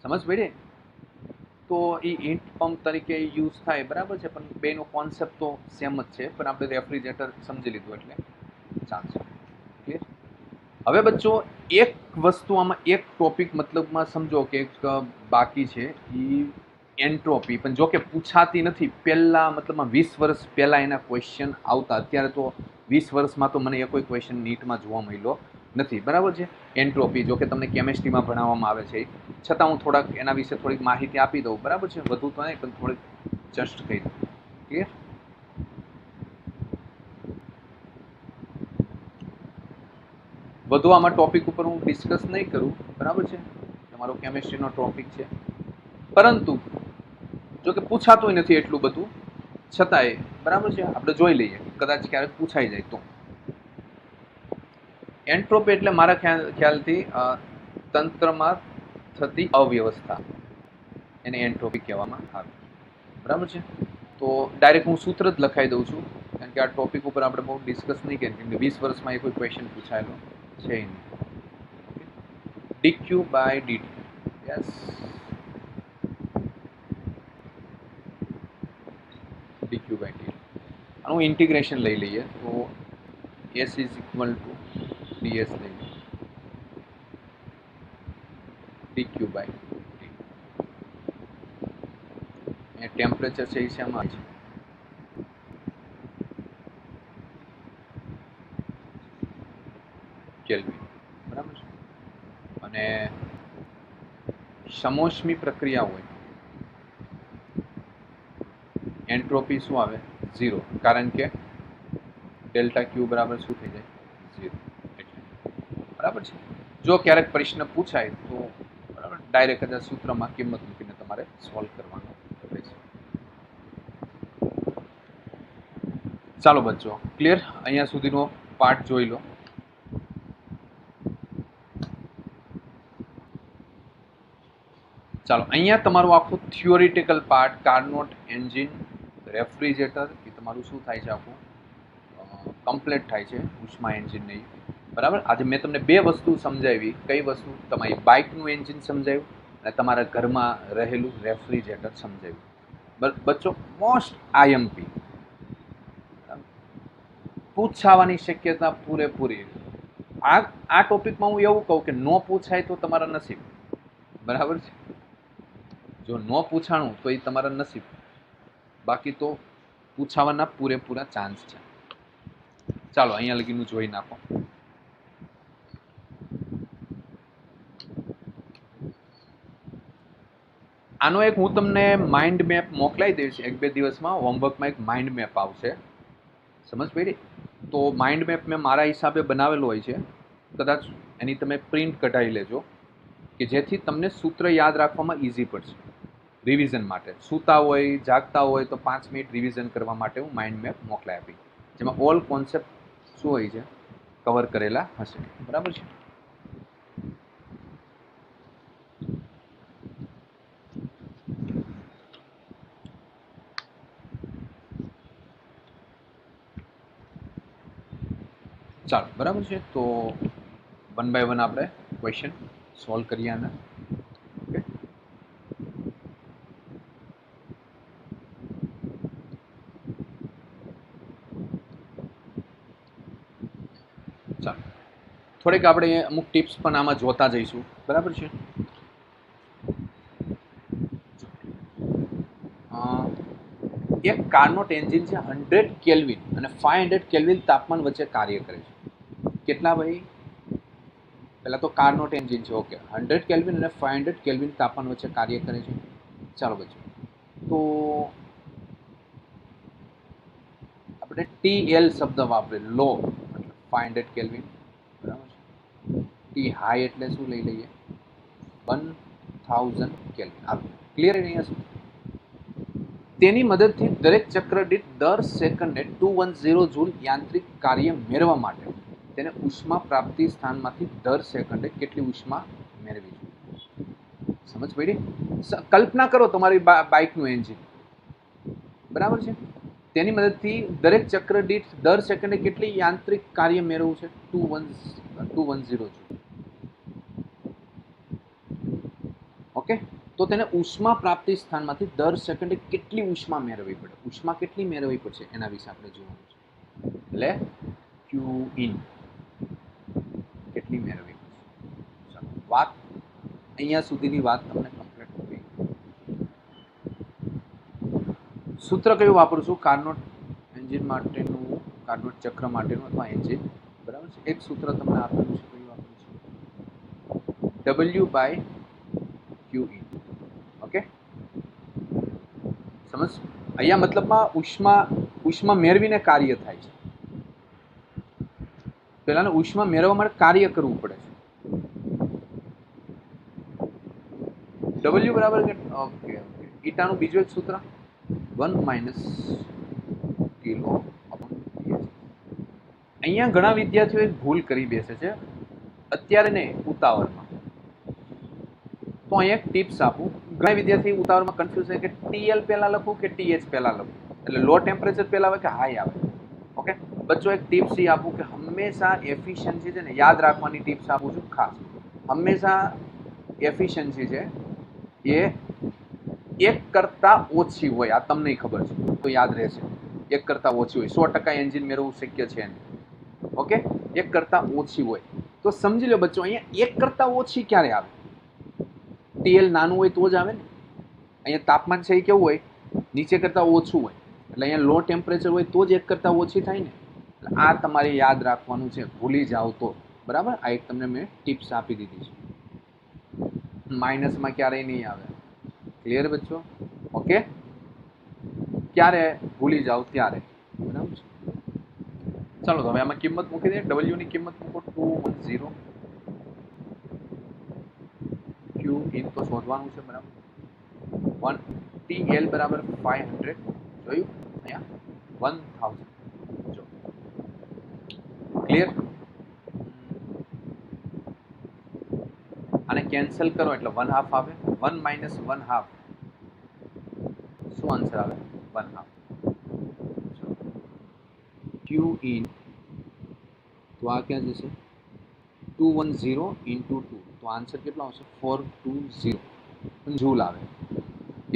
સમજ પડી? તો એ હીટ પંપ તરીકે યુઝ થાય. બરાબર છે, પણ બેનો કોન્સેપ્ટ તો સેમ જ છે, પણ આપણે રેફ્રિજરેટર સમજી લીધું એટલે ચાલશે. ક્લિયર? હવે બચ્ચો, એક વસ્તુ આમાં એક ટોપિક મતલબમાં સમજો કે એક બાકી છે, એ એન્ટ્રોપી. પણ જો કે પૂછાતી નથી. પહેલા મતલબમાં 20 વર્ષ પહેલા એના ક્વેશ્ચન આવતા. અત્યારે તો 20 વર્ષમાં તો મને એ કોઈ ક્વેશ્ચન નીટમાં જોવા મળ્યો નથી. બરાબર છે. એન્ટ્રોપી જો કે તમને કેમેસ્ટ્રીમાં ભણાવવામાં આવે છે, છતાં હું થોડાક એના વિશે થોડીક માહિતી આપી દઉં. બરાબર છે, વધુ તો નહીં પણ થોડીક જસ્ટ કહી દઉં. ક્લિયર? વધુ આમાં ટોપિક ઉપર હું ડિસ્કસ નહીં કરું. બરાબર છે, તમારો કેમેસ્ટ્રીનો ટોપિક છે, પરંતુ જો કે પૂછાતું નથી એટલું બધું, છતાંય બરાબર છે, આપણે જોઈ લઈએ, કદાચ ક્યારેક પૂછાઈ જાય તો. એન્ટ્રોપી એટલે મારા ખ્યાલથી તંત્રમાં થતી અવ્યવસ્થા, એને એન્ટ્રોપી કહેવામાં આવે. બરાબર છે. તો ડાયરેક્ટ હું સૂત્ર જ લખાઈ દઉં છું, કારણ કે આ ટોપિક ઉપર આપણે બહુ ડિસ્કસ નહીં કરીએ, કેમ કે 20 વર્ષમાં એ કોઈ ક્વેશ્ચન પૂછાયેલો છે નહીં. dq by dt. Yes, dq by dt. આનું ઇન્ટિગ્રેશન લઈ લઈએ તો s is equal two ds લઈ લઈએ, dq by dt. A temperature છે એ શેમાં છે? કેલ્વિન. બરાબર છે. અને સમોષ્મી પ્રક્રિયા હોય, એન્ટ્રોપી શું આવે? 0, કારણ કે ડેલ્ટા ક્યુ બરાબર શું થઈ જાય? 0. એટલે બરાબર છે. જો ક્યારેક પ્રશ્ન પૂછાય તો બરાબર ડાયરેક્ટ જ સૂત્રમાં કિંમત મૂકીને તમારે સોલ્વ કરવાનો રહેશે. ચાલો બચ્ચો ક્લિયર, અહીંયા સુધીનો પાર્ટ જોઈ લો. ચાલો અહીંયા તમારું આખું theoretical part Carnot engine refrigerator એ તમારું શું થાય છે આખું કમ્પ્લીટ થાય છે ઉષ્મા એન્જિન નહીં. બરાબર, આજે મેં તમને બે વસ્તુ સમજાવી. કઈ વસ્તુ? તમારી બાઇકનું એન્જિન સમજાવ્યું અને તમારા ઘરમાં રહેલું રેફ્રિજરેટર સમજાવ્યું. બચ્ચો મોસ્ટ આઈએમપી પૂછાવાની શક્યતા પૂરેપૂરી. આ ટોપિકમાં હું એવું કહું કે નો પૂછાય તો તમારા નસીબ. બરાબર છે, જો નો પૂછાણું તો એ તમારા નસીબ, બાકી તો પૂછાવાના પૂરેપૂરા ચાન્સ છે. ચાલો અહીંયા લગીનું જોઈ નાખો. આનો એક હું તમને માઇન્ડ મેપ મોકલાઈ દઈશ. 1-2 દિવસમાં હોમવર્કમાં એક માઇન્ડ મેપ આવશે. સમજ પડી? તો માઇન્ડ મેપ મેં મારા હિસાબે બનાવેલો હોય છે, કદાચ એની તમે પ્રિન્ટ કઢાવી લેજો કે જેથી તમને સૂત્ર યાદ રાખવામાં ઇઝી પડશે રિવિઝન માટે. સૂતા હોય જાગતા હોય તો 5 મિનિટ રિવિઝન કરવા માટે હું માઇન્ડ મેપ મોકલાઈ આપી, જેમાં ઓલ કોન્સેપ્ટ શું હોય છે કવર કરેલા હશે. બરાબર છે. ચાલો બરાબર છે, તો 1 બાય 1 આપણે ક્વેશ્ચન સોલ્વ કરીએ આના. ઓકે, ચાલો થોડીક આપણે અમુક ટિપ્સ પણ આમાં જોતા જઈશું. બરાબર છે. એક કાર્નોટ એન્જિન છે 100 કેલ્વિન અને 500 કેલ્વિન તાપમાન વચ્ચે કાર્ય કરે છે. કેટલા ભાઈ? પહેલા તો કાર્નોટ એન્જિન છે, ઓકે, 100 કેલ્વિન અને 500 કેલ્વિન તાપમાન વચ્ચે કાર્ય કરે છે. ચાલો બચ્ચો, તો આપણે TL શબ્દ વાપરે, લો એટલે 500 કેલ્વિન. બરાબર છે. ટી હાઈ એટલે શું લઈ લઈએ? 1000 કેલ્વિન. આ ક્લિયર અહીંયા શું? તેની મદદથી દરેક ચક્ર દીઠ દર સેકન્ડે 210 જૂલ યાંત્રિક કાર્ય મેળવવા માટે તેને ઉષ્મા પ્રાપ્તિ સ્થાનમાંથી દર સેકન્ડે કેટલી ઉષ્મા મેળવી છે. સમજ પડી? કલ્પના કરો તમારી બાઇકનું એન્જિન. બરાબર છે. તેની મદદથી દરેક ચક્ર દીઠ દર સેકન્ડે કેટલી યાંત્રિક કાર્ય મેળવવું છે? 210 જૂલ. ઓકે, તો તેને ઉષ્મા પ્રાપ્તિ સ્થાનમાંથી દર સેકન્ડે કેટલી ઉષ્મા મેળવવી પડે, ઉષ્મા કેટલી મેળવવી પડશે એના વિશે આપણે જોવાનું છે. એટલે ક્યુ ઇન કેટલી મેળવવી પડશે. ચાલો વાત અહીંયા સુધીની વાત તમને કમ્પ્લીટ થઈ. સૂત્ર કયું વાપરું છું? કાર્નોટ એન્જિન માટેનું, કાર્નોટ ચક્ર માટેનું અથવા એન્જિન. બરાબર છે. એક સૂત્ર તમને આપેલું છે, કયું વાપરું છું? W/Q in. ઓકે, સમજ? અહીંયા મતલબમાં ઉષ્મા મેળવીને કાર્ય થાય છે. પેલાને ઉષ્મા મેળવવા માટે કાર્ય કરવું પડે છે. W બરાબર કે ઓકે ઓકે, ઈટાનું બીજું એક સૂત્ર 1 - કિલો. અહીંયા ઘણા વિદ્યાર્થીઓ એક ભૂલ કરી બેસે છે અત્યારે ને ઉતાવળમાં. તો અહીંયા એક ટિપ્સ આપું. ઘણા વિદ્યાર્થી ઉતાવળમાં કન્ફ્યુઝ છે કે TL પહેલા લખું કે TH પહેલા લખું, એટલે લો ટેમ્પરેચર પહેલા આવે કે હાઈ આવે. ઓકે બચ્ચો, એક ટિપ્સ એ આપું કે હંમેશા એફિશિયન્સી છે ને યાદ રાખવાની ટિપ્સ આપું છું ખાસ. હંમેશા એફિશિયન્સી છે એ 1 કરતાં ઓછી હોય. આ તમને ખબર છે તો યાદ રહેશે. 1 કરતાં ઓછી હોય, 100% એન્જિન મેળવવું શક્ય છે નહીં. ઓકે, 1 કરતાં ઓછી હોય તો સમજી લો બચ્ચો, અહીંયા 1 કરતાં ઓછી ક્યારે આવે? TL નાનું હોય તો જ આવે ને. અહીંયા તાપમાન છે એ કેવું હોય? નીચે કરતાં ઓછું હોય, એટલે અહીંયા લો ટેમ્પરેચર હોય તો જ 1 કરતાં ઓછી થાય ને. આ તમારે યાદ રાખવાનું છે, ભૂલી જાઓ તો. બરાબર, આ એક તમને મેં ટિપ્સ આપી દીધી છે. માઇનસમાં ક્યારેય નહીં આવે. ક્લિયર બચ્ચો? ઓકે, ક્યારે ભૂલી જાઓ ત્યારે. બરાબર છે. ચાલો તો હવે આમાં કિંમત મૂકી દઈએ. W ની કિંમત મૂકો 210. Q ઇન તો શોધવાનું છે. બરાબર, 1 TL બરાબર 500. જોયું અહીંયા 1000. ક્લિયર? આને કેન્સલ કરો એટલે 1/2 આવે. 1 - 1/2 શું આન્સર આવે? 1/2. Q in તો આ ક્યાં જશે? 210 into 2 તો આન્સર કેટલો આવશે? 420 જૂલ આવે.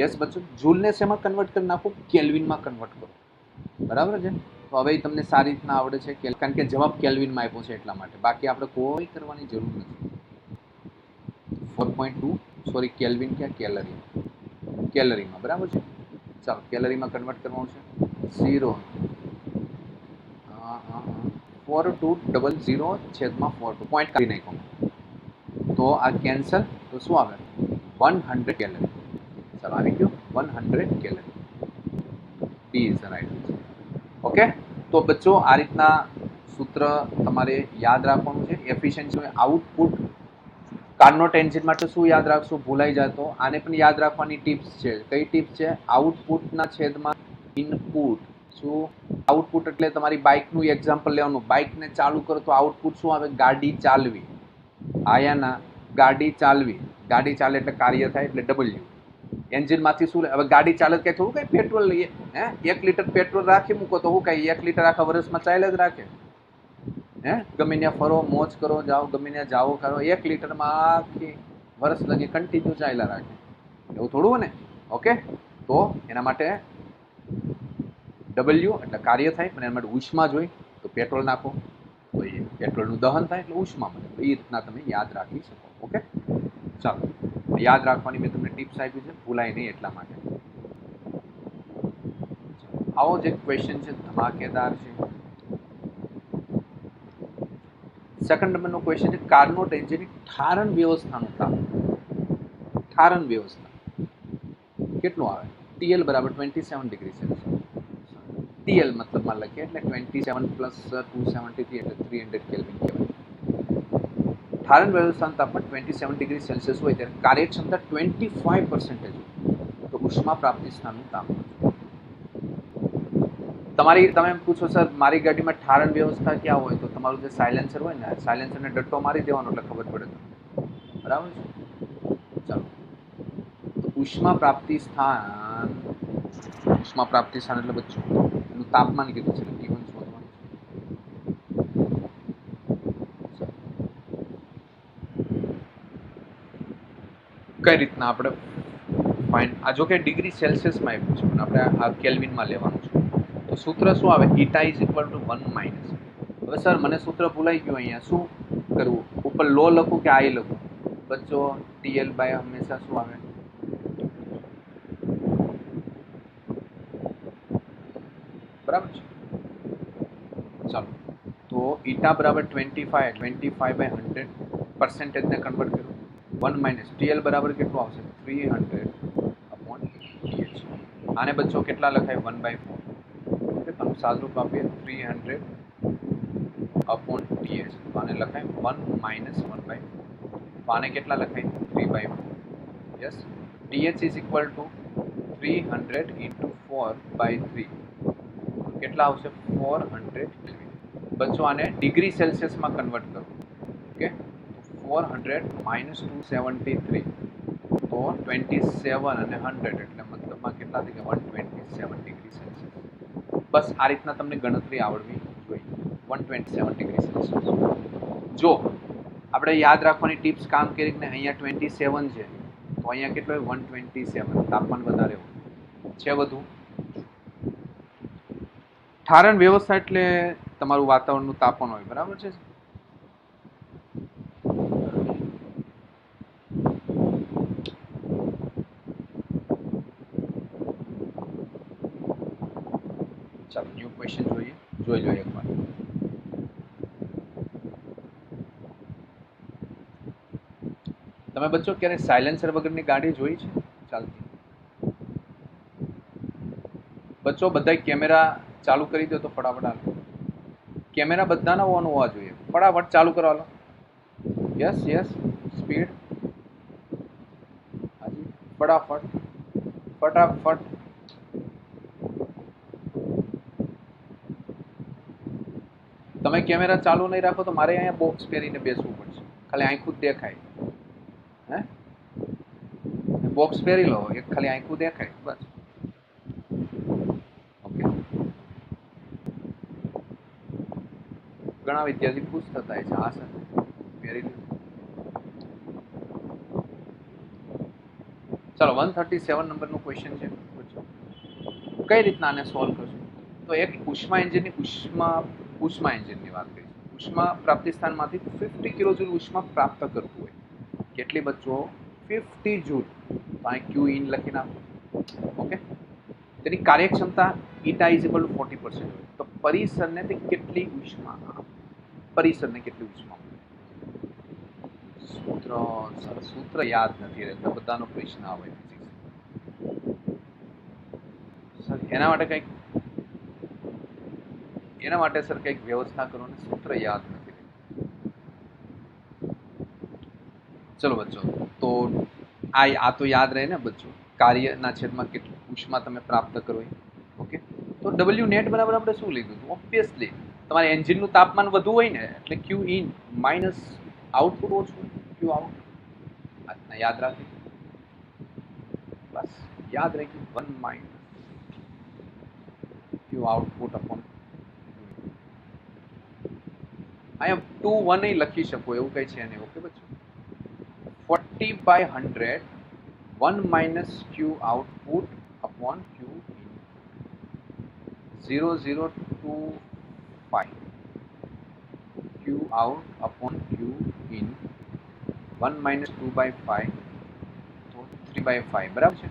યસ બચ્ચો, જૂલને શેમાં કન્વર્ટ કરી નાખો? કેલ્વિનમાં કન્વર્ટ કરો. બરાબર છે? તો હવે તમને સારી રીતના આવડે છે કારણ કે જવાબ કેલ્વિનમાં આપ્યો છે એટલા માટે. બાકી આપણે કોઈ કરવાની જરૂર નથી. 4.2 સોરી કેલ્વિન ક્યાં? કેલરી. કેલરીમાં બરાબર છે. ચાલો કેલરીમાં કન્વર્ટ કરવાનું છે. 0 4200 છેદમાં 42 પોઈન્ટ કાઢી નાખો તો આ કેન્સલ. તો શું આવે? 100 કેલરી. ચાલો આવી ગયું 100 calorie. D is the right answer. Okay, તો બચ્ચો આ રીતના સૂત્ર તમારે યાદ રાખવાનું છે. એફિશિયન્સી આઉટપુટ કાર્નોટ એન્જિન માટે શું યાદ રાખશો? ભૂલાઈ જાય તો આને પણ યાદ રાખવાની ટિપ્સ છે. કઈ ટિપ્સ છે? આઉટપુટના છેદમાં ઇનપુટ. શું આઉટપુટ એટલે તમારી બાઇકનું એક્ઝામ્પલ લેવાનું. બાઇકને ચાલુ કરો તો આઉટપુટ શું આવે? ગાડી ચાલવી. આયાના ગાડી ચાલવી. ગાડી ચાલે એટલે કાર્ય થાય એટલે ડબલ્યુ. એન્જિનમાંથી શું? હવે ગાડી ચાલે કે થોડું કઈ પેટ્રોલ લઈએ, હે 1 લીટર પેટ્રોલ રાખી મૂકો તો હું કઈ 1 લીટર આખા વર્ષમાં ચાલ્યા જ રાખે? હે ગમે ત્યાં ફરો, મોજ કરો, જાઓ, ગમે ત્યાં જાઓ કરો, 1 લીટરમાં આખી વર્ષ લગી કન્ટિન્યુ ચાલ્યા રાખે. એવું થોડું ને? ઓકે, તો એના માટે ડબલ્યુ એટલે કાર્ય થાય, પણ એના માટે ઉષ્મા જોઈ તો પેટ્રોલ નાખો તો એ પેટ્રોલનું દહન થાય એટલે ઉષ્મા મળે. તો એ રીતના તમે યાદ રાખી શકો. ઓકે, ચાલો યાદ રાખવાની મેં તમને ટિપ્સ આપી છે, ભૂલાય નહીં એટલા માટે. આવો જે ક્વેશ્ચન છે ધમાકેદાર છે. સેકન્ડ નંબરનો ક્વેશ્ચન છે કાર્નોટ એન્જિનની ઠારણ વ્યવસ્થાનું તાપમાન. ઠારણ વ્યવસ્થા કેટલું આવે? TL બરાબર 27 ડિગ્રી સેલ્સિયસ. TL મતલબમાં લખીએ એટલે 27 પ્લસ 273 એટલે 300 કેલ્વિન કહેવાય. ઠારણ વ્યવસ્થાનું તાપમાન 27 ડિગ્રી સેલ્સિયસ હોય ત્યારે કાર્યક્ષમતા 25% હોય તો ઉષ્મા પ્રાપ્તિ સ્થાનનું તાપમાન. તમે એમ પૂછો સર મારી ગાડીમાં ઠારણ વ્યવસ્થા ક્યાં હોય? તો તમારું જે સાયલેન્સર હોય ને, સાયલેન્સરને ડટ્ટો મારી દેવાનો એટલે ખબર પડે તમને. બરાબર છે? ચાલો ઉષ્મા પ્રાપ્તિ સ્થાન. ઉષ્મા પ્રાપ્તિ સ્થાન એટલે બચ્ચું એનું તાપમાન કીધું છે. T1 શોધવાનું કઈ રીતના આપણે ફાઇન. આ જો કે ડિગ્રી સેલ્સિયસમાં આપ્યું છે પણ આપણે આ કેલ્વિનમાં લેવાનું છે. તો સૂત્ર શું આવે? ઇટા ઇઝ ઇક્વલ ટુ 1 માઇનસ. હવે સર મને સૂત્ર ભૂલાઈ ગયું. અહીંયા શું કરવું? ઉપર લો લખું કે આઈ લખું? બચ્ચો TL બાય હંમેશા શું આવે? બરાબર છે? ચાલો તો ઇટા બરાબર 25/100 પર્સન્ટેજને કન્વર્ટ કરો. 1 માઇનસ TL બરાબર કેટલું આવશે? 300/TH. આને બચ્ચો કેટલા લખાય? 1/4. ઓકે, તમે સાદુરૂપ આપીએ 300/TH. તો આને લખાય 1 માઇનસ 1/4. તો આને કેટલા લખાય? 3/4. Yes, TH is equal two 300 into 4/3 કેટલા આવશે? 400 કેલ્વિન. બચ્ચો આને ડિગ્રી સેલ્સિયસમાં કન્વર્ટ કરો. ઓકે, 400 માઇનસ 273 તો 27 અને 100 એટલે મતલબમાં કેટલા થઈ ગયા? 127 ડિગ્રી સેલ્સિયસ. બસ આ રીતના તમને ગણતરી આવડવી જોઈએ. 127 ડિગ્રી સેલ્સિયસ. જો આપણે યાદ રાખવાની ટિપ્સ કામ કરીને અહીંયા 27 છે તો અહીંયા કેટલો હોય? 127. તાપમાન વધારે હોય છે. વધુ ઠારણ વ્યવસ્થા એટલે તમારું વાતાવરણનું તાપમાન હોય. બરાબર છે? ચાલો ન્યુ ક્વેશ્ચન જોઈ લો એકવાર. તમે બચ્ચો ક્યારે સાયલેન્સર વગરની ગાડી જોઈ છે ચાલતી? બચ્ચો બધા કેમેરા ચાલુ કરી દો તો ફટાફટ હાલો. કેમેરા બધાના ઓન હોવા જોઈએ. ફટાફટ ચાલુ કરો હાલો. Yes yes, speed. હાજી ફટાફટ ફટાફટ. તમે કેમેરા ચાલુ નહીં રાખો તો મારે અહીંયા બોક્સ પહેરીને બેસવું પડશે, ખાલી આંખું જ દેખાય. હે, બોક્સ પહેરી લો, એક ખાલી આંખું દેખાય બસ. ઓકે, ઘણા વિદ્યાર્થી ખુશ થતા હોય છે. હા સર, પહેરી લીધું. ચલો 137 નંબરનું ક્વેશ્ચન છે. કઈ રીતના આને સોલ્વ કરશું? તો એક ઉષ્મા એન્જિનની ઉષ્મા એન્જિનની વાત કરીશું. ઉષ્મા પ્રાપ્તિ સ્થાનમાંથી 50 કિલોજૂલ ઉષ્મા પ્રાપ્ત કરવું હોય. કેટલી બચ્ચો? 50 જૂલ. તો અહીં ક્યુ ઇન લખી નાખો. ઓકે, તેની કાર્યક્ષમતા ઈટા ઇઝ ઇક્વલ ટુ 40% હોય. તો પરિસરને તે કેટલી ઉષ્મા, પરિસરને કેટલી ઉષ્મા? સૂત્ર યાદ નથી રહેતા, બધાનો પ્રશ્ન આવે સર. એના માટે સર કંઈક વ્યવસ્થા કરો ને, સૂત્ર યાદ નથી રહેતું. ચલો બચ્ચો, તો આ તો યાદ રહે ને બચ્ચો, કાર્યના છેદમાં કેટલી ઉષ્મા તમે પ્રાપ્ત કરો. ઓકે, તો ડબલ્યુ નેટ બરાબર આપણે શું લીધું હતું? ઓબ્વિયસલી તમારે એન્જિનનું તાપમાન વધુ હોય ને એટલે ક્યુ ઇન માઇનસ આઉટપુટ ઓછું, ક્યુ આઉટ. આજના યાદ રાખી, બસ યાદ રાખી, 1 માઇનસ ક્યુ આઉટપુટ અપોન. અહીંયા 2 1 લખી શકો એવું કઈ છે નહીં. ઓકે બચ્ચો, 40/100 1 minus Q output upon Q in 0025 Q out upon Q in 1 minus 2/5 તો 3/5 બરાબર છે.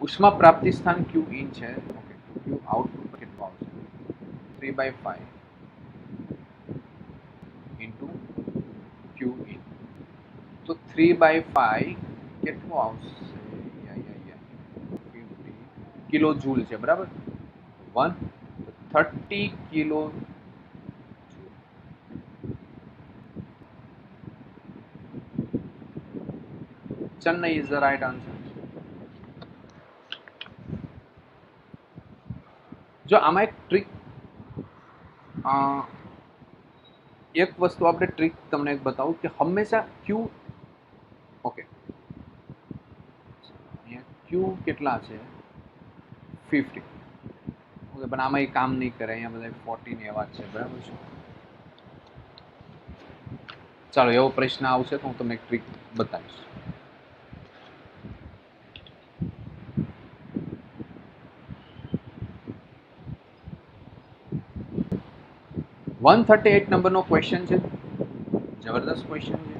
ઉષ્મા પ્રાપ્તિ સ્થાન Q in છે. ઓકે, Q આઉટપુટ કેટલું આવશે? 3/5 into Q in. તો 3/5 કેટલું આવશે? 50 કિલો જૂલ છે બરાબર. 130 kilo. Chennai is the right answer. જો આમાં એક ટ્રીક, એક વસ્તુ આપણે ટ્રીક તમને એક બતાવું કે હંમેશા ક્યુ, ઓકે ક્યુ કેટલા છે? 50. ઓકે, પણ આમાં એ કામ નહીં કરે, અહીંયા બધા 40 ને એવા છે બરાબર છે. ચાલો એવો પ્રશ્ન આવશે તો હું તમને એક ટ્રીક બતાવીશ. $138 નંબરનો ક્વેશ્ચન છે. જબરદસ્ત ક્વેશ્ચન છે.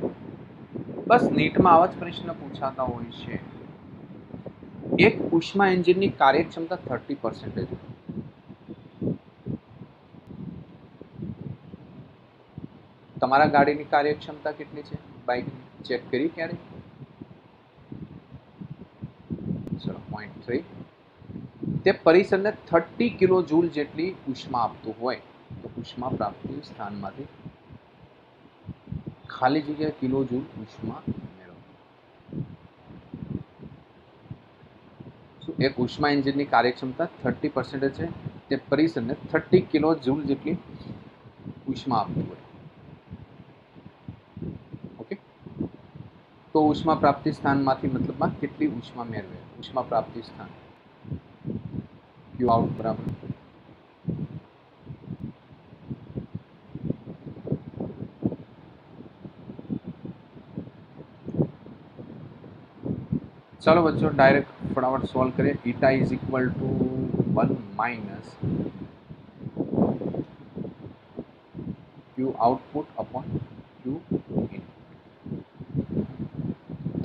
બસ નીટમાં આવા જ પ્રશ્ન પૂછાતા હોય છે. એક ઉષ્મા એન્જિનની કાર્યક્ષમતા 30%. તમારા ગાડીની કાર્યક્ષમતા કેટલી છે? બાઇક ચેક કરી ક્યારે? ચલો 0.3. તે પરિસરને 30 કિલો જૂલ જેટલી ઉષ્મા આપતું હોય તો ઉષ્મા પ્રાપ્તિ સ્થાનમાંથી ખાલી જગ્યા કિલો જૂલ ઉષ્મા મેળવો. એક ઉષ્મા એન્જિનની કાર્યક્ષમતા 30% છે. તે પરિસરને 30 કિલો જૂલ જેટલી ઉષ્મા આપતું હોય. ઓકે, તો ઉષ્મા પ્રાપ્તિ સ્થાનમાંથી મતલબમાં કેટલી ઉષ્મા મેળવે? ઉષ્મા પ્રાપ્તિ સ્થાન ક્યુ આઉટ બરાબર. चलो बच्चों डायरेक्ट फटाफट सॉल्व करें. Eta is equal to 1 minus Q output upon Q in.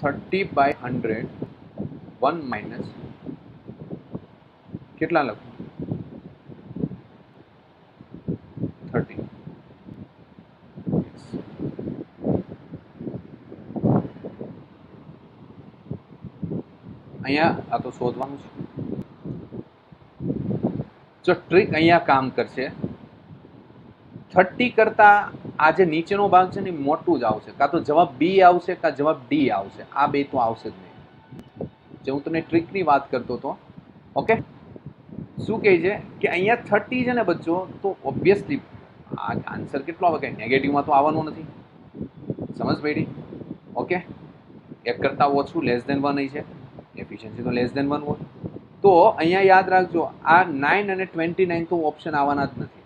30/100 1 minus કેટલા લખું? 30. અહીંયા આ તો શોધવાનું છે. જો ટ્રીક અહીંયા કામ કરશે, 30 કરતા આ જે નીચેનો ભાગ છે ને મોટું જ આવશે. કાં તો જવાબ બી આવશે કાં જવાબ ડી આવશે. આ બે તો આવશે જ નહીં. જે હું તમને ટ્રીકની વાત કરતો હતો. ઓકે, શું કહે છે કે અહીંયા 30 છે ને બચ્ચો, તો ઓબ્વિયસલી આ આન્સર કેટલો આવે, કે નેગેટિવમાં તો આવવાનું નથી. સમજ પડી? ઓકે, એક કરતાં ઓછું લેસ દેન 1 છે, એફિશિયન્સી તો લેસ દેન 1 હોય. તો અહીંયા યાદ રાખજો, આ 9 અને 29 તો ઓપ્શન આવવાના જ નથી.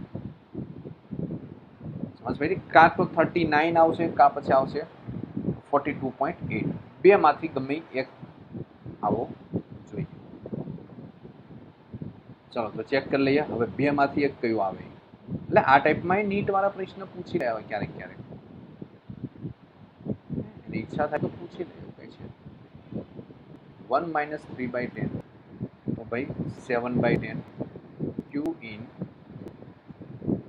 સમજ પડી? કાં તો 39 આવશે, કાં પછી આવશે 42.8. બેમાંથી ગમે એક આવો જોઈએ. ચલો તો ચેક કરી લઈએ હવે બેમાંથી એક કયું આવે. એટલે આ ટાઈપમાં નીટ વાળા પ્રશ્ન પૂછી રહ્યા હોય ક્યારેક ક્યારેક, એની ઈચ્છા થાય તો પૂછી લે. કઈ છે 1 - 3/10, તો ભાઈ 7/10 ક્યુ ઇન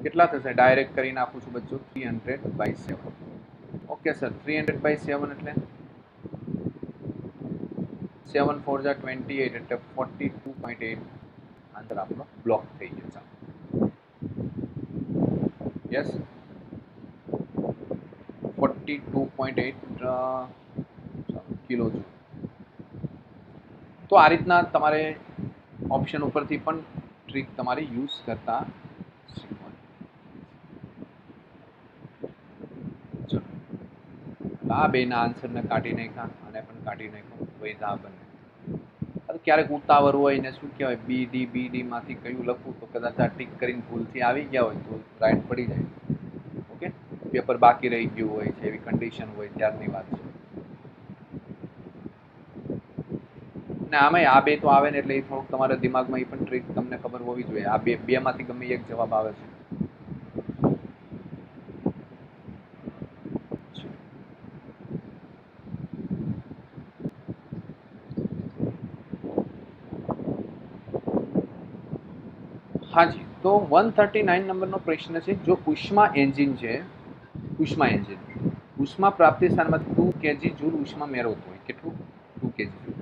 કેટલા થશે? ડાયરેક્ટ કરી નાખું છું બચ્ચો, 300/7. ઓકે સર, 300/7 એટલે 7 4 જા 28 એટલે 42.8. આન્સર આપણો બ્લોક થઈ ગયો. ચાલો, યસ 42.8 કિલો જૂલ. તો આ રીતના તમારે ઓપ્શન ઉપરથી પણ ટ્રીક તમારે યુઝ કરતા શીખવાની. ચલો, આ બેના આન્સરને કાઢી નાખ્યા, અને પણ કાઢી નાખ્યો, વૈધ આ બંને. ક્યારેક ઉતાવળ હોય ને શું કહેવાય, બી માંથી કયું લખવું, તો કદાચ આ ટીક કરીને ભૂલથી આવી ગયા હોય તો રાઈટ પડી જાય. ઓકે, પેપર બાકી રહી ગયું હોય છે, એવી કન્ડિશન હોય ત્યારની વાત છે. ને આમાં આ બે તો આવે ને એટલે એ થોડુંક તમારા દિમાગમાં એ પણ ટ્રીક તમને ખબર હોવી જોઈએ. આ બેમાંથી ગમે એક જવાબ આવે છે. હાજી, તો 139 નંબરનો પ્રશ્ન છે. જો ઉષ્મા એન્જિન છે, ઉષ્મા પ્રાપ્તિ સ્થાનમાં 2 kg જૂલ ઉષ્મા મેળવતો હોય. કેટલું? 2 kg જૂલ.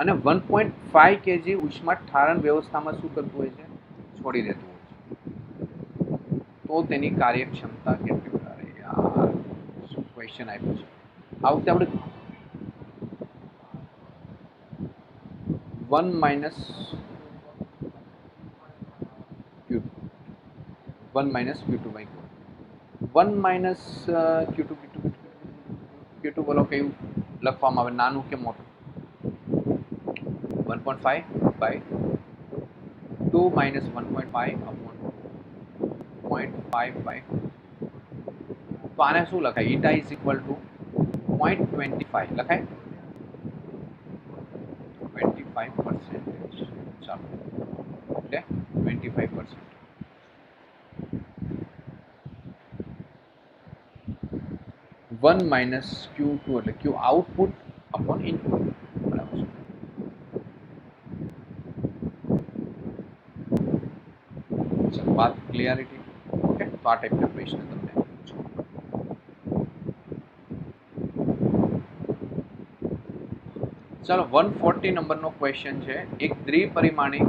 અને 1.5 kg ઉષ્મા ઠારણ વ્યવસ્થામાં શું કરતું હોય છે? છોડી દેતું હોય છે. તો તેની કાર્યક્ષમતા કેટલી? અરે યાર, શું ક્વેશ્ચન આપ્યો છે આ વખતે? આપણે 1 - Q2/Q2. 1 - Q2 બોલો કયું લખવામાં આવે, નાનું કે મોટું? 1.5/2 - 1.5/0.5/. તો આને શું લખાય? ઈટા ઇઝ ઇક્વલ ટુ 0.25 લખાય, 25%. ચાલો, એટલે 25%. 1 - Q2 એટલે Q આઉટપુટ અપોન ઇનપુટ. બરાબર છે, વાત ક્લિયરિટી. ઓકે, તો આ ટાઈપના ક્વેશ્ચન તમને ચાલો 140 નંબરનો ક્વેશ્ચન છે. એક દ્વિપરિમાણિક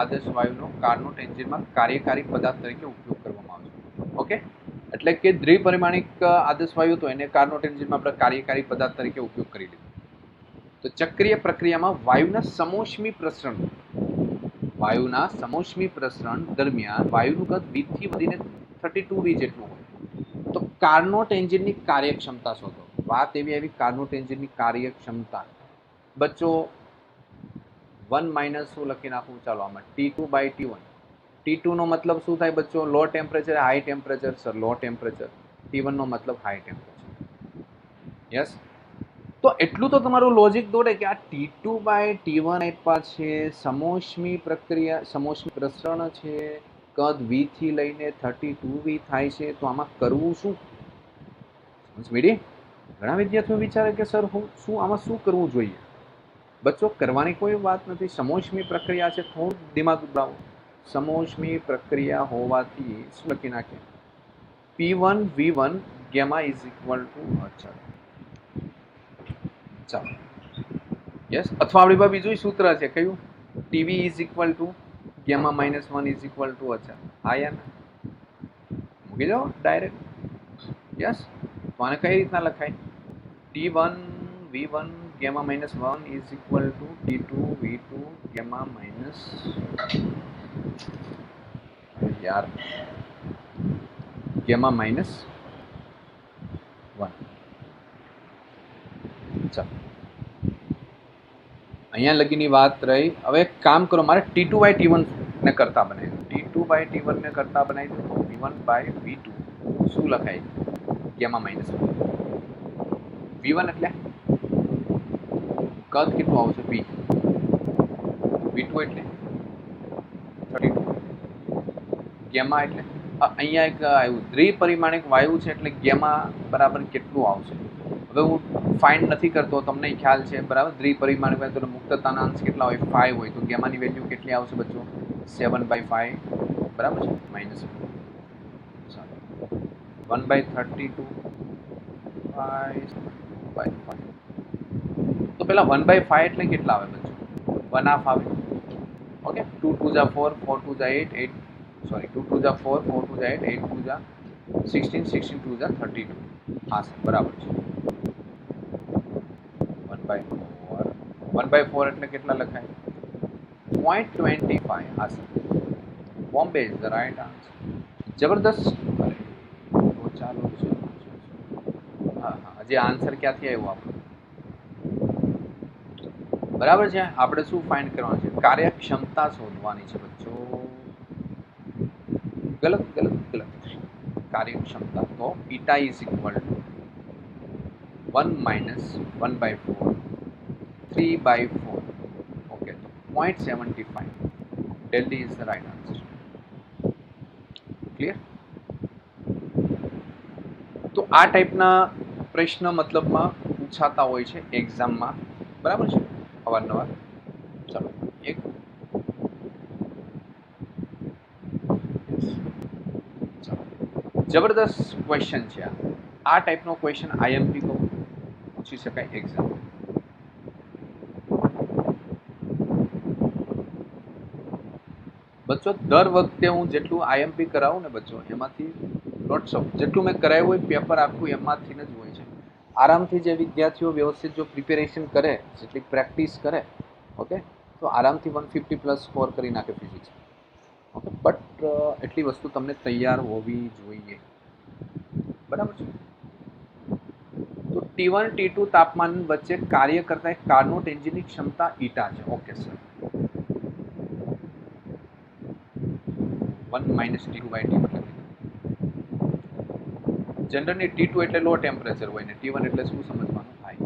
આદર્શ વાયુનો કાર્નોટ એન્જિનમાં કાર્યકારી પદાર્થ તરીકે ઉપયોગ કરવામાં આવે છે. ઓકે, એટલે કે દ્વિપરિમાણિક આદર્શ વાયુ તો એને કાર્નોટ એન્જિનમાં આપણે કાર્યકારી પદાર્થ તરીકે ઉપયોગ કરી લીધો. તો ચક્રીય પ્રક્રિયામાં વાયુના સમોષ્મી પ્રસરણ દરમિયાન વાયુનું કદ V થી વધીને 32 V જેટલું હોય. તો કાર્નોટ એન્જિનની કાર્યક્ષમતા શોધો. વાત એવી આવી, કાર્નોટ એન્જિનની કાર્યક્ષમતા બચ્ચો 1 - શું લખી નાખું? ચાલો આમાં T2/T1. T2 નો મતલબ શું થાય બચ્ચો? લો ટેમ્પરેચર, હાઈ ટેમ્પરેચર. સર, લો ટેમ્પરેચર. T1 નો મતલબ હાઈ ટેમ્પરેચર. યસ, તો એટલું તો તમારું લોજિક દોડે કે આ T2/T1 આપ્યા છે, સમોષ્મી પ્રસરણ છે, કદ V થી લઈને 32 V થાય છે, તો આમાં કરવું શું? સમજી? ઘણા વિદ્યાર્થીઓ વિચારે કે સર શું આમાં શું કરવું જોઈએ? બચ્ચો, કરવાની કોઈ વાત નથી. સમોષ્મી પ્રક્રિયા છે, થોડું દિમાગ દબાવો. સમોષ્મી પ્રક્રિયા હોવાથી શું લખી નાખે? P1 V1 gamma is equal to, અચ્છા ચાલો, યસ, અથવા આપણી પાસે બીજું સૂત્ર છે, કયું? TV is equal to gamma -1 is equal to, અચ્છા હા યાર, મૂકી દો ડાયરેક્ટ. યસ, તો આને કઈ રીતના લખાય? T1 V1 gamma minus 1 is equal to T2 V2 gamma minus यार gamma minus 1 ચાલો અહીંયા લગીની વાત રહી. હવે એક કામ કરો, મારે T2 by T1 ને કરતા બનાવી દો. T2 by T1 ને કરતા બનાવી દો. V1 by V2 શું લખાય? gamma minus 1. V1 એટલે કદ કેટલું આવશે? V. V2 એટલે 32. ગેમા એટલે અહીંયા એક આવ્યું દ્વિપરિમાણિક વાયુ છે એટલે ગેમા બરાબર કેટલું આવશે? હવે હું ફાઇન્ડ નથી કરતો, તમને ખ્યાલ છે બરાબર. દ્વિપરિમાણિક વાયુ તો મુક્તતાના અંશ કેટલા હોય? 5 હોય. તો ગેમાની વેલ્યુ કેટલી આવશે બચ્ચો? 7/5 બરાબર છે, માઇનસ 1/32 5/5. તો પેલા 1/5 એટલે કેટલા આવે બચ્ચો? 1/2 આવે. ઓકે, 2 2 જા 4 4 2 જા 8 8 sorry 2 2 જા 4 4 2 જા 8 8 2 જા 16 16 2 જા 32. હા સર, બરાબર છે. 1/4 એટલે કેટલા લખાય? 0.25. હા sir, Bombay is the right answer. જબરદસ્ત. અરે તો ચાલો હા હા, હજી આન્સર ક્યાંથી આવ્યો આપણો? બરાબર છે. આપણે શું ફાઇન્ડ કરવાનું છે? કાર્યક્ષમતા શોધવાની છે બચ્ચો. ગલત ગલત ગલત. કાર્યક્ષમતા તો eta is equal to 1 minus 1/4 3/4. Okay, તો 0.75. Del D is the right answer. Clear? તો આ ટાઈપના પ્રશ્ન મતલબમાં પૂછાતા હોય છે એક્ઝામમાં, બરાબર છે, અવારનવાર. ચાલો એક જબરદસ્ત ક્વેશ્ચન છે આ ટાઈપનો ક્વેશ્ચન આઈએમપી કો પૂછી શકાય એક્ઝામ. બચ્ચો દર વખતે હું જેટલું આઈએમપી કરાવું ને બચ્ચો, એમાંથી લોટ્સ ઓફ જેટલું મેં કરાવ્યું હોય પેપર આખું એમાંથી જ હોય છે. આરામથી જે વિદ્યાર્થીઓ વ્યવસ્થિત જો પ્રિપેરેશન કરે, જેટલી પ્રેક્ટિસ કરે, ઓકે, તો આરામથી 150 પ્લસ સ્કોર કરી નાખે ફિઝિક્સ. ઓકે, બટ એટલી વસ્તુ તમને તૈયાર હોવી જોઈએ, બરાબર છે. તો T1 T2 તાપમાન વચ્ચે કાર્ય કરતા એક કાર્નોટ એન્જિનની ક્ષમતા ઈટા છે. Okay sir, 1 minus T2 by T1 લખી. જનરલી T2 એટલે લો ટેમ્પરેચર હોય ને T1 એટલે શું સમજવાનું થાય?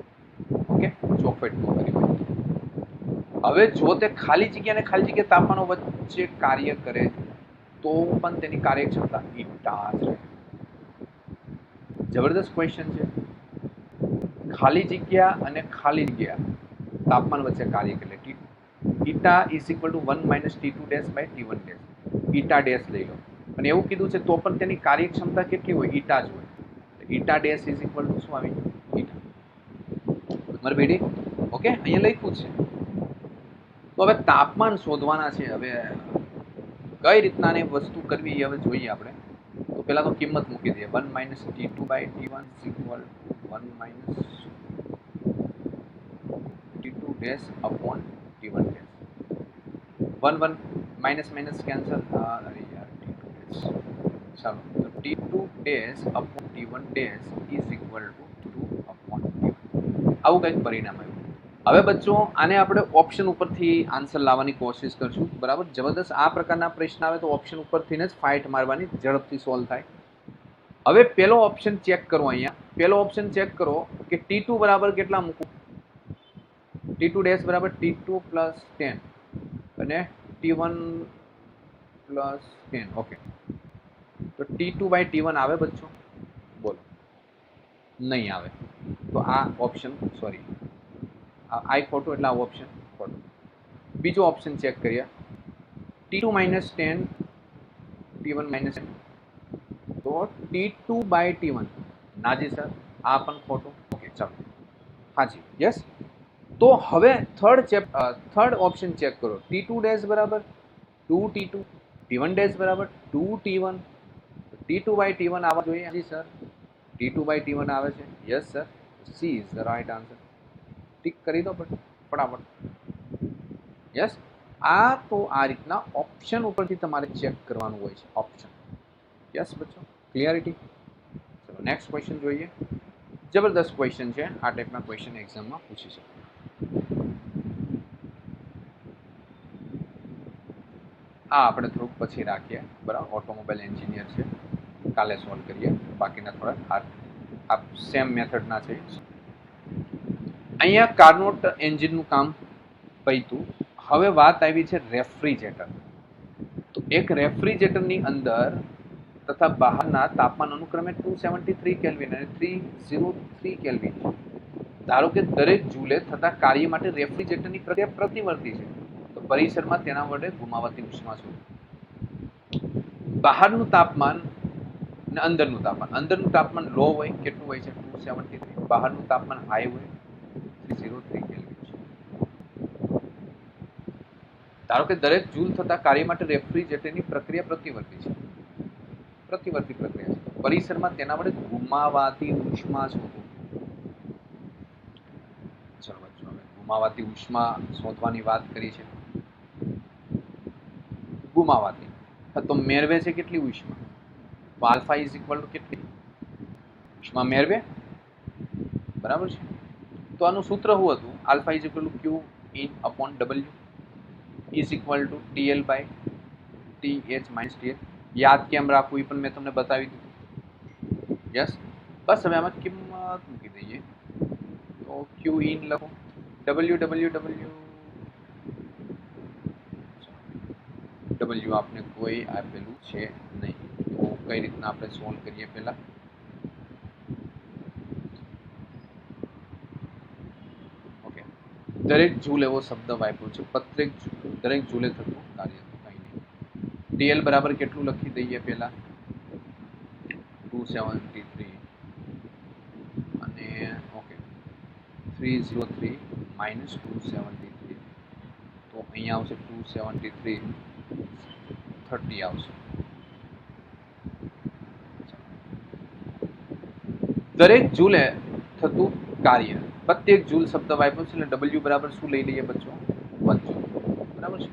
ઓકે, ચોકલેટ નો કરી હોય. હવે જો તે ખાલી જગ્યા ને ખાલી જગ્યા તાપમાનો વચ્ચે કાર્ય કરે તો પણ તેની કાર્યક્ષમતા ઈટા જ રહે. જબરદસ્ત ક્વેશ્ચન છે. ખાલી જગ્યા અને ખાલી જગ્યા તાપમાન વચ્ચે કાર્ય કરે eta is equal to 1 minus T2 dash by T1 dash. Eta dash લઈ લો અને એવું કીધું છે તો પણ તેની કાર્યક્ષમતા કેટલી હોય? ઈટા જ હોય. Eta dash is equal to શું આવી? ઈટા. મારે બેડી ઓકે, અહીંયા લખ્યું છે. તો હવે તાપમાન શોધવાના છે. હવે કઈ રીતના ને વસ્તુ કરવી એ હવે જોઈએ આપણે. તો પહેલા તો કિંમત મૂકી દઈએ. 1 minus T2 by T1 is equal to 1 minus T2 dash upon T1 dash. 1 1 minus minus cancel. अरे यार T2 dash. चलो तो T2 dash upon T1 dash is equal to 2 upon T1. આવું કંઈક પરિણામ આવ્યું. હવે બચ્ચો આને આપણે ઓપ્શન ઉપરથી આન્સર લાવવાની કોશિશ કરશું, બરાબર. જબરદસ્ત આ પ્રકારના પ્રશ્ન આવે તો ઓપ્શન ઉપરથી જ ફાઇટ મારવાની, ઝડપથી સોલ્વ થાય. હવે પહેલો ઓપ્શન ચેક કરો. અહીંયા પહેલો ઓપ્શન ચેક કરો કે T2 બરાબર કેટલા મૂકું? T2 dash બરાબર T2 plus 10 અને T1 plus 10. ઓકે, તો T2 by T1 આવે બચ્ચો? બોલો, નહીં આવે. તો આ ઓપ્શન સોરી આઈ ખોટું એટલે આ ઓપ્શન ખોટું. બીજો ઓપ્શન ચેક કરીએ. T2 minus 10 T1 minus 10. તો T2 by T1 નાજી સર, આ પણ ખોટું. ઓકે ચાલો, હાજી યસ. તો હવે થર્ડ ઓપ્શન ચેક કરો. T2 ડેશ બરાબર 2T2, T1 ડેશ બરાબર 2T1. T2 by T1 આવવા જોઈએ. હાજી સર, T2 by T1 આવે છે. Yes sir, C is the right answer. Tick કરી દો ફટાફટ. યસ, આ તો આ રીતના ઓપ્શન ઉપરથી તમારે ચેક કરવાનું હોય છે, ઓપ્શન. યસ બચ્ચો, ક્લિયરિટી. ચલો નેક્સ્ટ ક્વેશ્ચન જોઈએ. જબરદસ્ત ક્વેશ્ચન છે, આ ટાઈપના ક્વેશ્ચન એક્ઝામમાં પૂછી શકે. આ આપણે થોડુંક પછી રાખીએ, બરાબર. ઓટોમોબાઈલ એન્જિનિયર છે, કાલે સોલ્વ કરીએ. બાકીના થોડા હાર્ડ આ સેમ મેથડના છે. અહીંયા કાર્નોટ એન્જિનનું કામ પૈતું. હવે વાત આવી છે રેફ્રિજરેટર. તો એક રેફ્રિજરેટરની અંદર તથા બહારના તાપમાન અનુક્રમે 273 કેલ્વિન અને 303 કેલ્વિન છે. ધારો કે દરેક જૂલે થતા કાર્ય માટે રેફ્રિજરેટરની પ્રક્રિયા પ્રતિવર્તી છે. તો પરિસરમાં તેના વડે ગુમાવાતી ઉષ્મા શું? બહારનું તાપમાન અને અંદરનું તાપમાન લો હોય, કેટલું હોય છે? 273. બહારનું તાપમાન હાઈ હોય, 303 કેલ્વિન છે. ધારો કે દરેક જૂલ થતા કાર્ય માટે રેફ્રિજરેટરની પ્રક્રિયા પ્રતિવર્તી છે. પ્રતિવર્તી પ્રક્રિયા છે. પરિસરમાં તેના વડે ગુમાવાતી ઉષ્મા શોધો. ચલો બચ્ચો, હવે ગુમાવાતી ઉષ્મા શોધવાની વાત કરી છે. ગુમાવાતી તો મેળવે છે કેટલી ઉષ્મા? તો આલ્ફા ઇઝ ઇક્વલ ટુ કેટલી ઉષ્મા મેળવે, બરાબર છે. તો આનું સૂત્ર શું હતું? Alpha is equal to Q in upon W is equal to TL by TH minus TH. યાદ કેમ રાખવું એ પણ મેં તમને બતાવી દીધું. યસ, બસ હવે આમાં કિંમત મૂકી દઈએ. તો ક્યુ ઇન લખો, ડબલ્યુ ડબલ્યુ ડબલ્યુ ડબલ્યુ આપને કોઈ આપેલું છે નહીં. તો કઈ રીતના આપણે સોલ્વ કરીએ? પહેલા ઓકે, દરેક જૂલ એવો શબ્દ વાપર્યો છે. દરેક જૂલે થતું કાર્ય, કંઈ નહીં. ટીએલ બરાબર કેટલું લખી દઈએ? પહેલા 273 અને ઓકે 303 માઇનસ 273. તો અહીંયા આવશે 273 30 આવશે. દરેક જૂલે થતું કાર્ય, પ્રત્યેક જૂલ શબ્દ વાપર્યો છે એટલે ડબલ્યુ બરાબર શું લઈ લઈએ બચ્ચો? 1 જૂલ, બરાબર છે.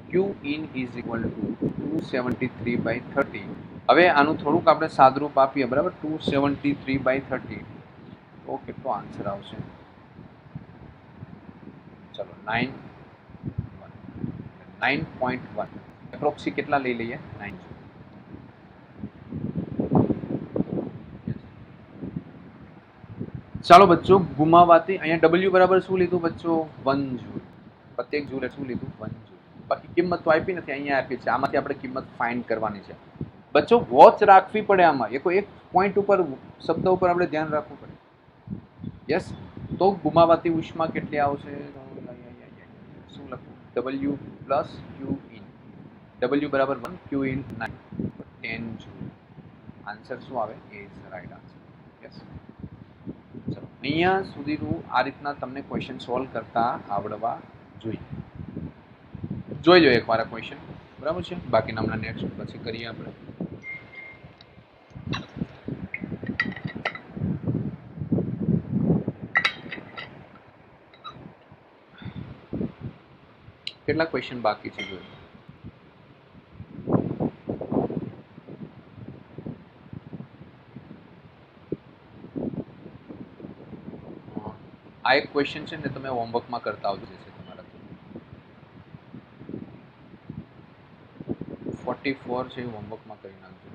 Q in is equal to 273 by 30. હવે આનું થોડુંક આપણે સાદરૂપ આપીએ, બરાબર. 273 બાય 30 તો કેટલો આન્સર આવશે? ચલો 9.1 એપ્રોક્સી કેટલા લઈ લઈએ? 9 જૂલ. ચાલો બચ્ચો, ગુમાવાતી અહીંયા ડબલ્યુ બરાબર શું લીધું બચ્ચો? 1 જૂલ. પ્રત્યેક જૂલે શું લીધું? 1 જૂલ. બાકી કિંમત તો આપી નથી, અહીંયા આપી છે. આમાંથી આપણે કિંમત ફાઇન્ડ કરવાની છે બચ્ચો. વોચ રાખવી પડે આમાં. એક પોઈન્ટ ઉપર, શબ્દ ઉપર આપણે ધ્યાન રાખવું પડે. યસ, તો ગુમાવાતી ઉષ્મા કેટલી આવશે? શું લખવું? W plus Q in. W બરાબર 1, ક્યુ ઇન 9, 10 જૂલ. આન્સર શું આવે? એ ઇઝ રાઈટ આન્સર. યસ. ચલો, અહીંયા સુધીનું આ રીતના તમને ક્વેશ્ચન સોલ્વ કરતા આવડવા જોઈએ. જોઈ લો એકવાર આ ક્વેશ્ચન, બરાબર છે. બાકીના હમણાં નેક્સ્ટ પછી કરીએ આપણે. કેટલા ક્વેશ્ચન બાકી છે જોઈએ. આ એક ક્વેશ્ચન છે ને, તમે હોમવર્કમાં કરતા આવજો જશે તમારાથી. 44 છે, હોમવર્કમાં કરી નાખજો.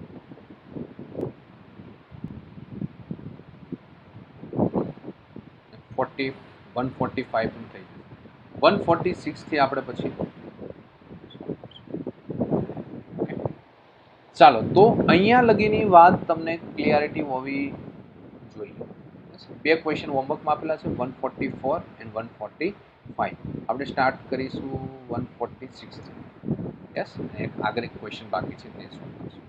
145 પણ થઈ જશે. 146 થી આપણે પછી. ચાલો, તો અહીંયા લગીની વાત તમને ક્લિયરિટી હોવી જોઈએ. બે ક્વેશ્ચન હોમવર્કમાં આપેલા છે, 144 એન્ડ 145. આપણે સ્ટાર્ટ કરીશું 146 થી. યસ, અને આગળ એક ક્વેશ્ચન બાકી છે તે સોલ્વ કરશું.